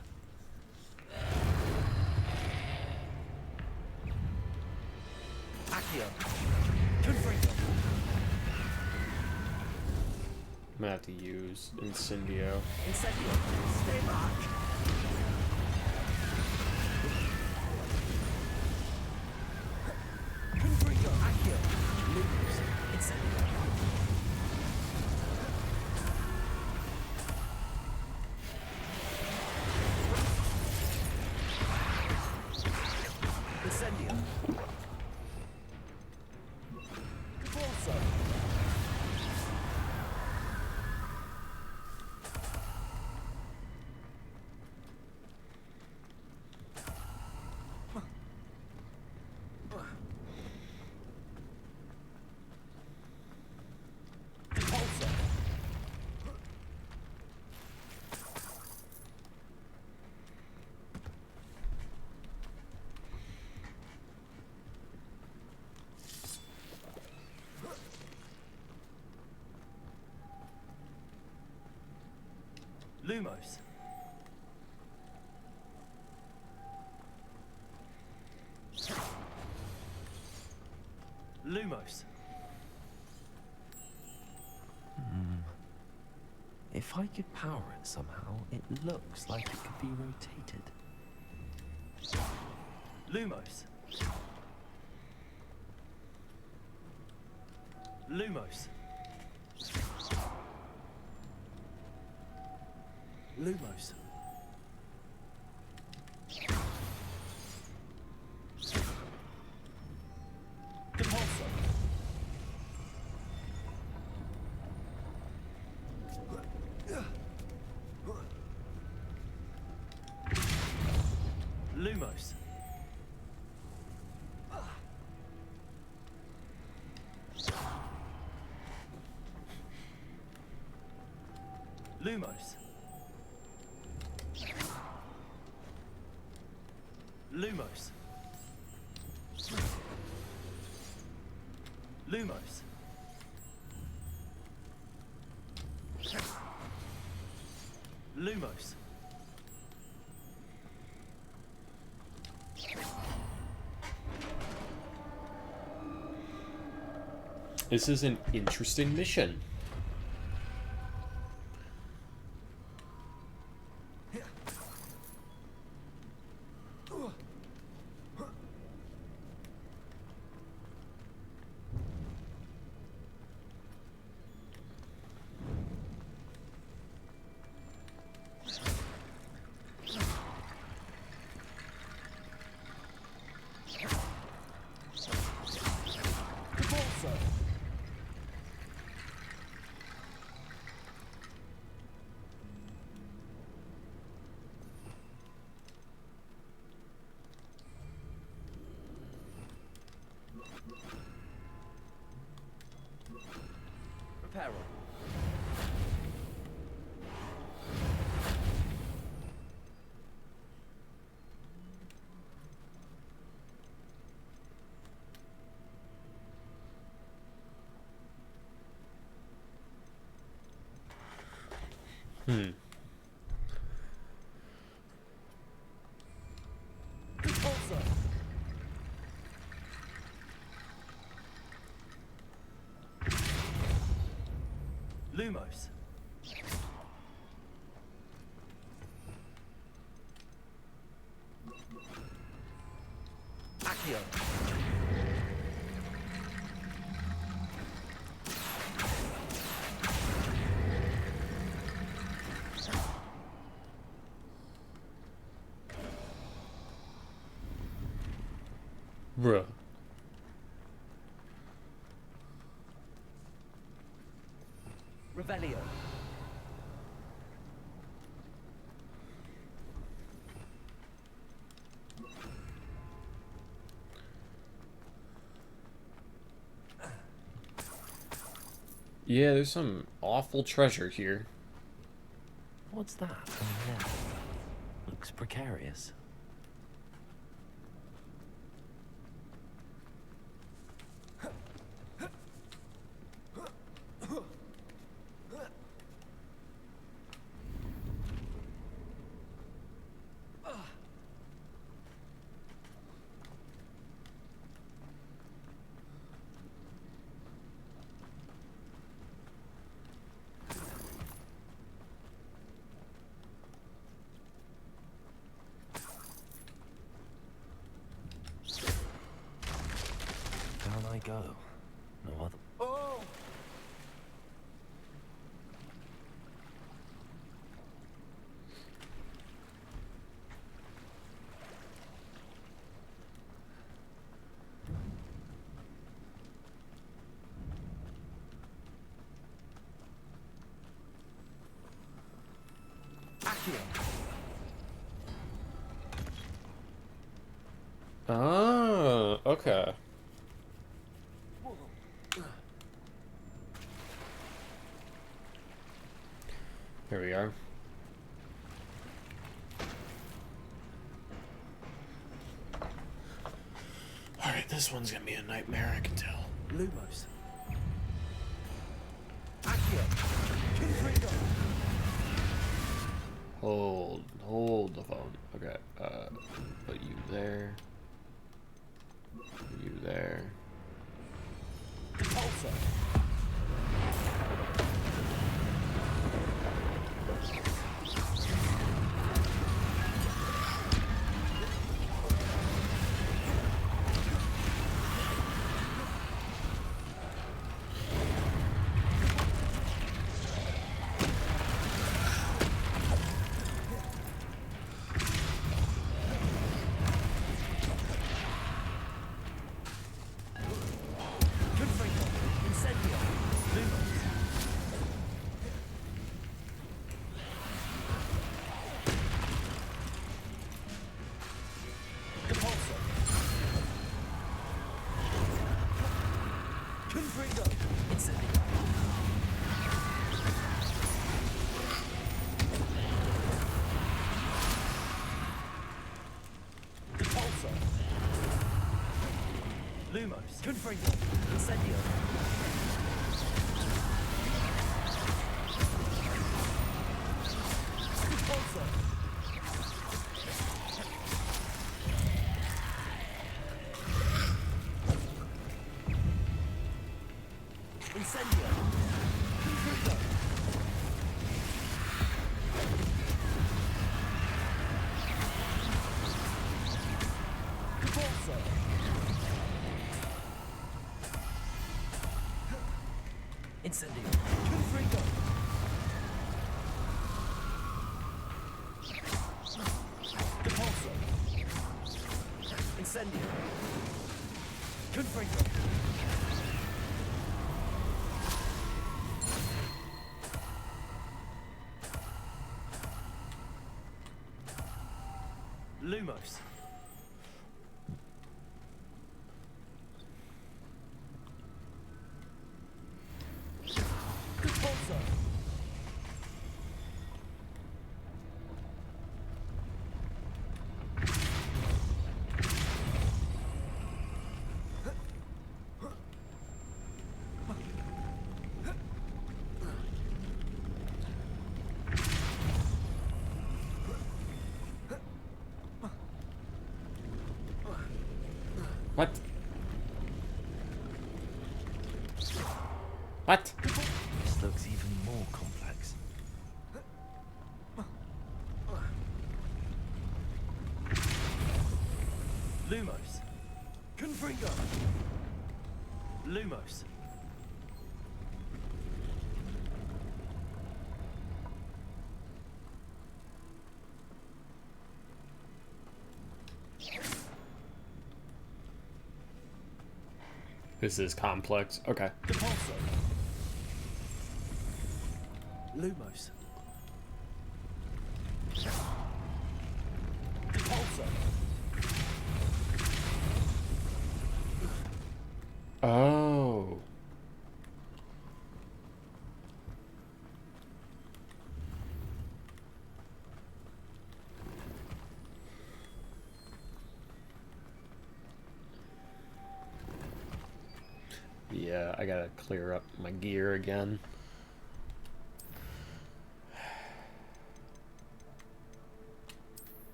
gonna have to use Incendio. Incendio, stay back. Confringo, Accio, Lumos, Incendio. Incendio. Caporso. Repulsor. Lumos. Lumos. If I could power it somehow, it looks like it could be rotated. Lumos. Lumos. Lumos. Compulso. Lumos. Lumos. Lumos. Lumos. Lumos. This is an interesting mission. Reparo. Repulsor. Lumos. Accio. Bruh. Revelio. Yeah, there's some awful treasure here. What's that on the left? Looks precarious. Oh, okay. Here we are. Alright, this one's gonna be a nightmare, I can tell. Lumos. Hold the phone. Okay, put you there. Put you there. Lumos. Confringo. Incendio. Repulsor. Incendio. Confringo. Repulsor. Incendio. Confringo. Repulsor. Incendio. Confringo. Lumos. Repulsor. What? What? This looks even more complex. Lumos. Confringo. Lumos. This is complex. Okay. Repulsor. Lumos. Repulsor. Oh. Yeah, I gotta clear up my gear again.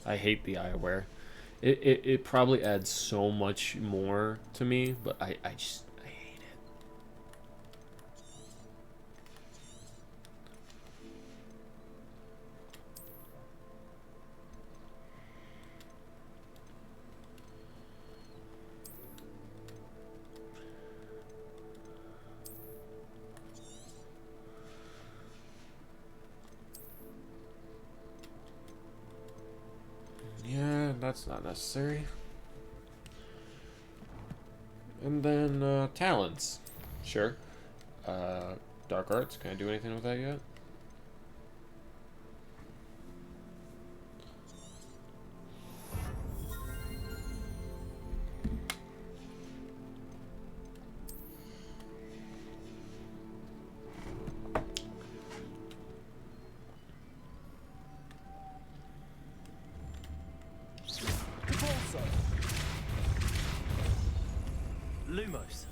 I hate the eyewear. It probably adds so much more to me, but I just I hate it. That's not necessary. And then, talents. Sure. Dark arts. Can I do anything with that yet? Lumos.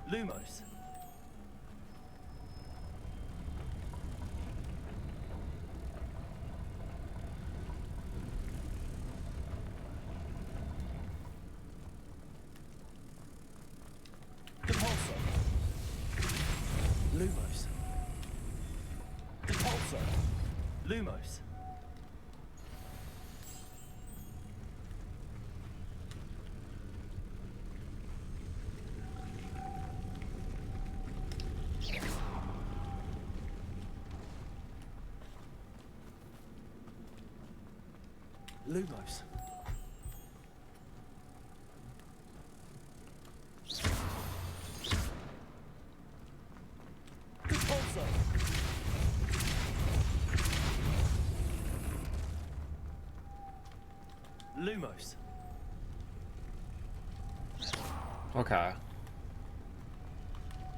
Lumos. Lumos. Repulsor. Lumos. Lumos. Lumos. Okay.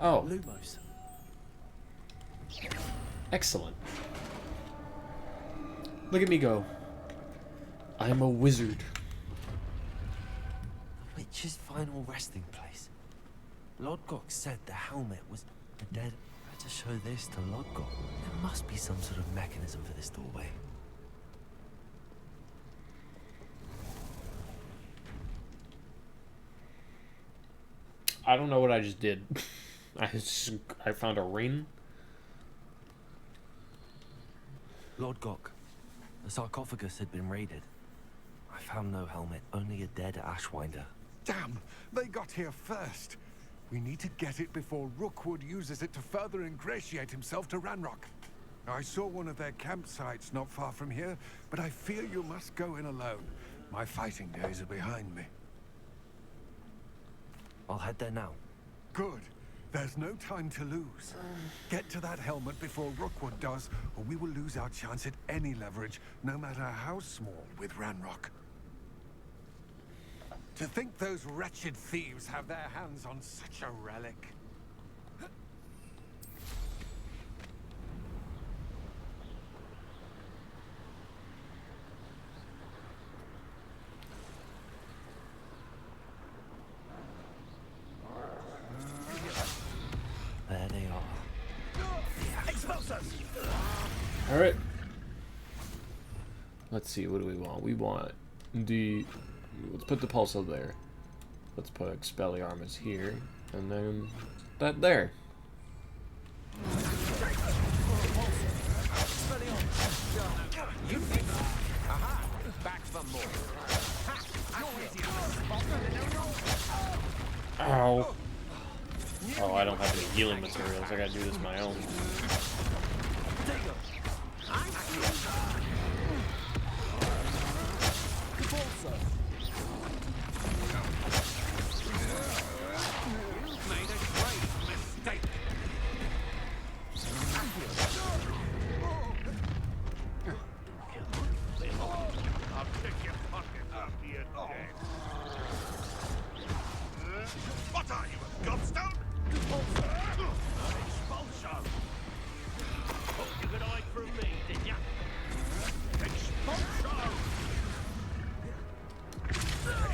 Oh. Lumos. Excellent. Look at me go. I'm a wizard. The witch's final resting place. Lodgok said the helmet was dead. I had to show this to Lodgok. There must be some sort of mechanism for this doorway. I don't know what I just did. I found a ring. Lodgok, the sarcophagus had been raided. I found no helmet, only a dead Ashwinder. Damn, they got here first. We need to get it before Rookwood uses it to further ingratiate himself to Ranrock. I saw one of their campsites not far from here, but I fear you must go in alone. My fighting days are behind me. I'll head there now. Good. There's no time to lose. Get to that helmet before Rookwood does, or we will lose our chance at any leverage, no matter how small, with Ranrock. To think those wretched thieves have their hands on such a relic. There they are. Explosives! Alright. Let's see, what do we want? We want the... Let's put the pulsar there. Let's put Expelliarmus here. And then that there. Aha! Back for more. Ow. Oh, I don't have any healing materials. I gotta do this on my own. What are you, a gobstone? Expulsion! Thought you could hide from me, did ya? Expulsion!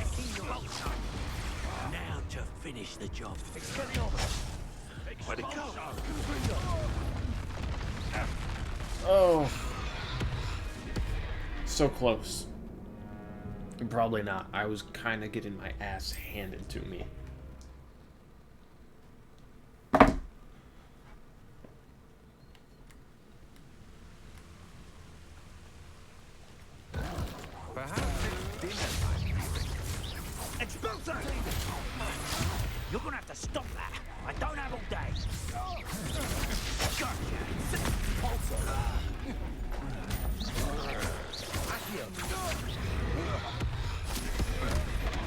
Expulsion! Now to finish the job. Where'd it go? Oh. So close. Probably not. I was kind of getting my ass handed to me. Expulsor! You're gonna have to stop that. I don't have all day. Gotcha. Expulsor. Accio.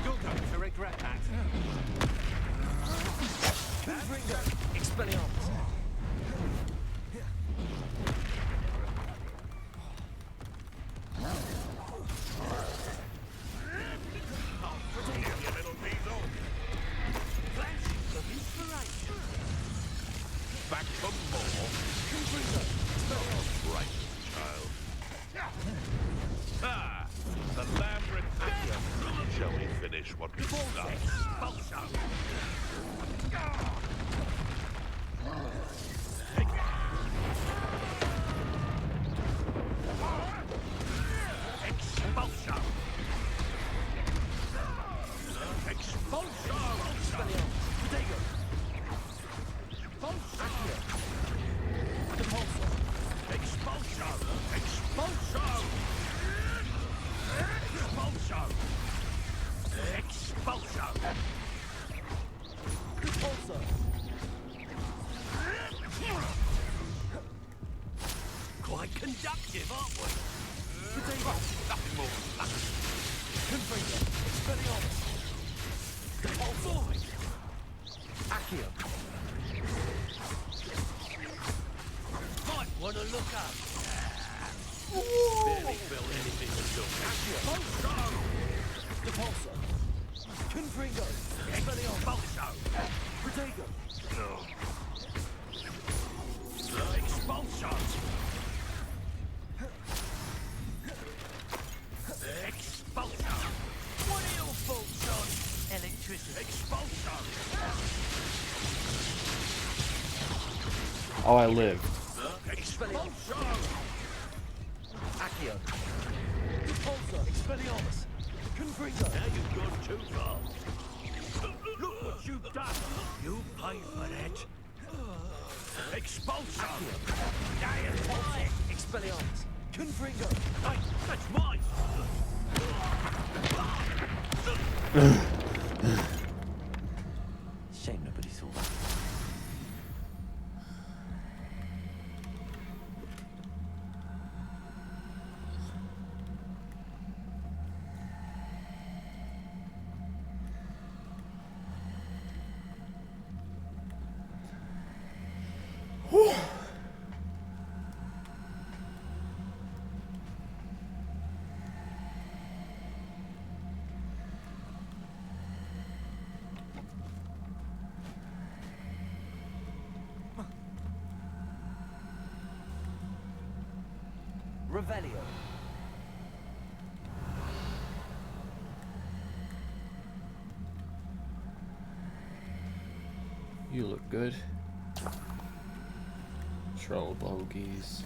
You're going to regret that. Expelliarmus. You little weasel. Flashes of inspiration. Back for more. Right, child. Ah, the labyrinth. Shall we finish what we started? Expulsor. Expulsor. Expulsor. Protego. Accio. Depulsor. Expulsor. Expulsor. Expulsor. Expulsor. Repulsor. Quite conductive, aren't we? Nothing more than luck. Confringo. Expelliarmus. Repulsor. Accio. Might want to look up. Barely felt anything until Accio. Repulsor. Confringo. Expelliarmus. Protego. Expulsor. Expulsor. What are your thoughts on electricity? Expulsor. Oh, I lived. Expulsor. Accio. Repulsor. Expelliarmus. Confringo. Now you've gone too far. Look what you've done. You paid for that. Expulsor. Expulsor. Expelliarmus. Confringo. Hey, that's mine. Shame nobody saw that. Revelio. You look good. Troll bogies.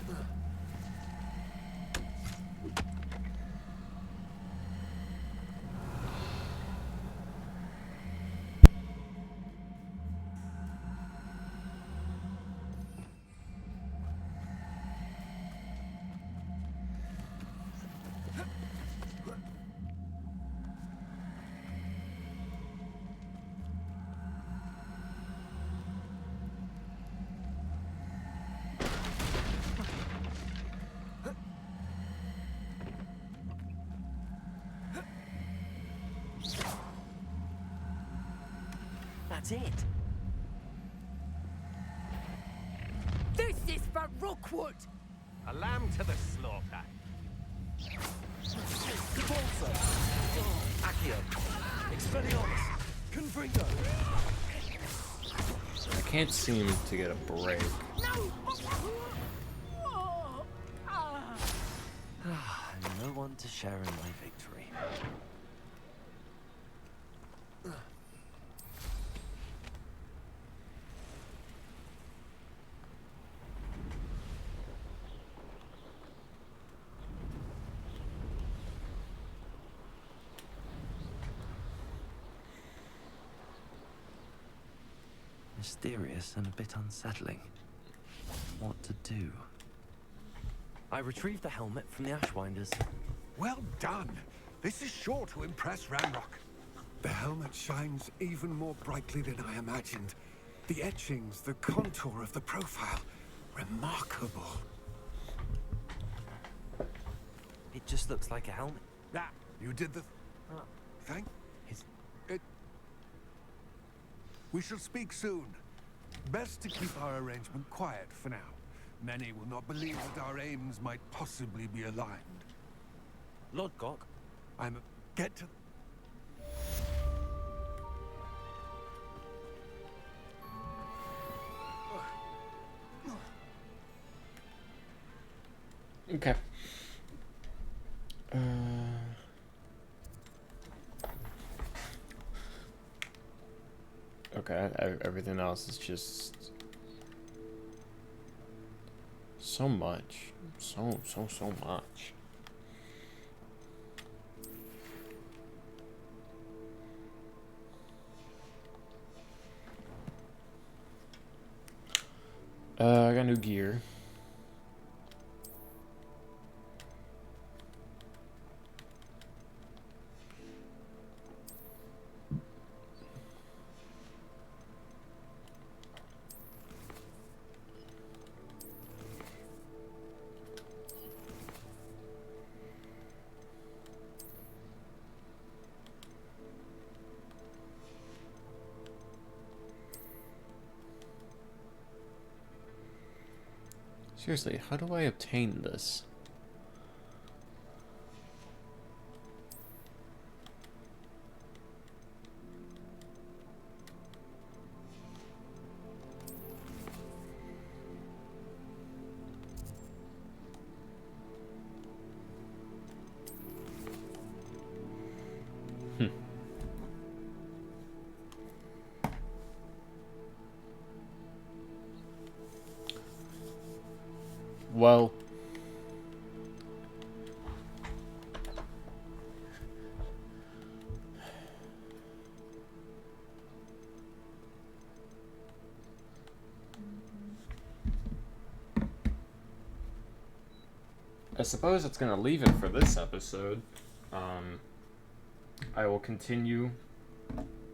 That's it. This is for Rookwood! A lamb to the slaughter. Repulsor. Accio. Expelliarmus. Confringo. I can't seem to get a break. No one to share in my victory. Mysterious and a bit unsettling. What to do? I retrieved the helmet from the Ashwinders. Well done. This is sure to impress Ramrock. The helmet shines even more brightly than I imagined. The etchings, the contour of the profile, remarkable. It just looks like a helmet. Ah, you did the... Thank... It... We shall speak soon. Best to keep our arrangement quiet for now. Many will not believe that our aims might possibly be aligned. Lodgok? I'm... Get to... Okay. Okay, everything else is just so much. So much. I got new gear. Seriously, how do I obtain this? Well, I suppose it's gonna leave it for this episode. I will continue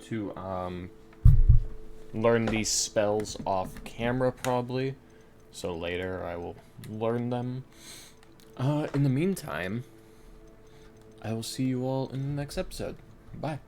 to learn these spells off camera probably, so later I will learn them. In the meantime, I will see you all in the next episode. Bye.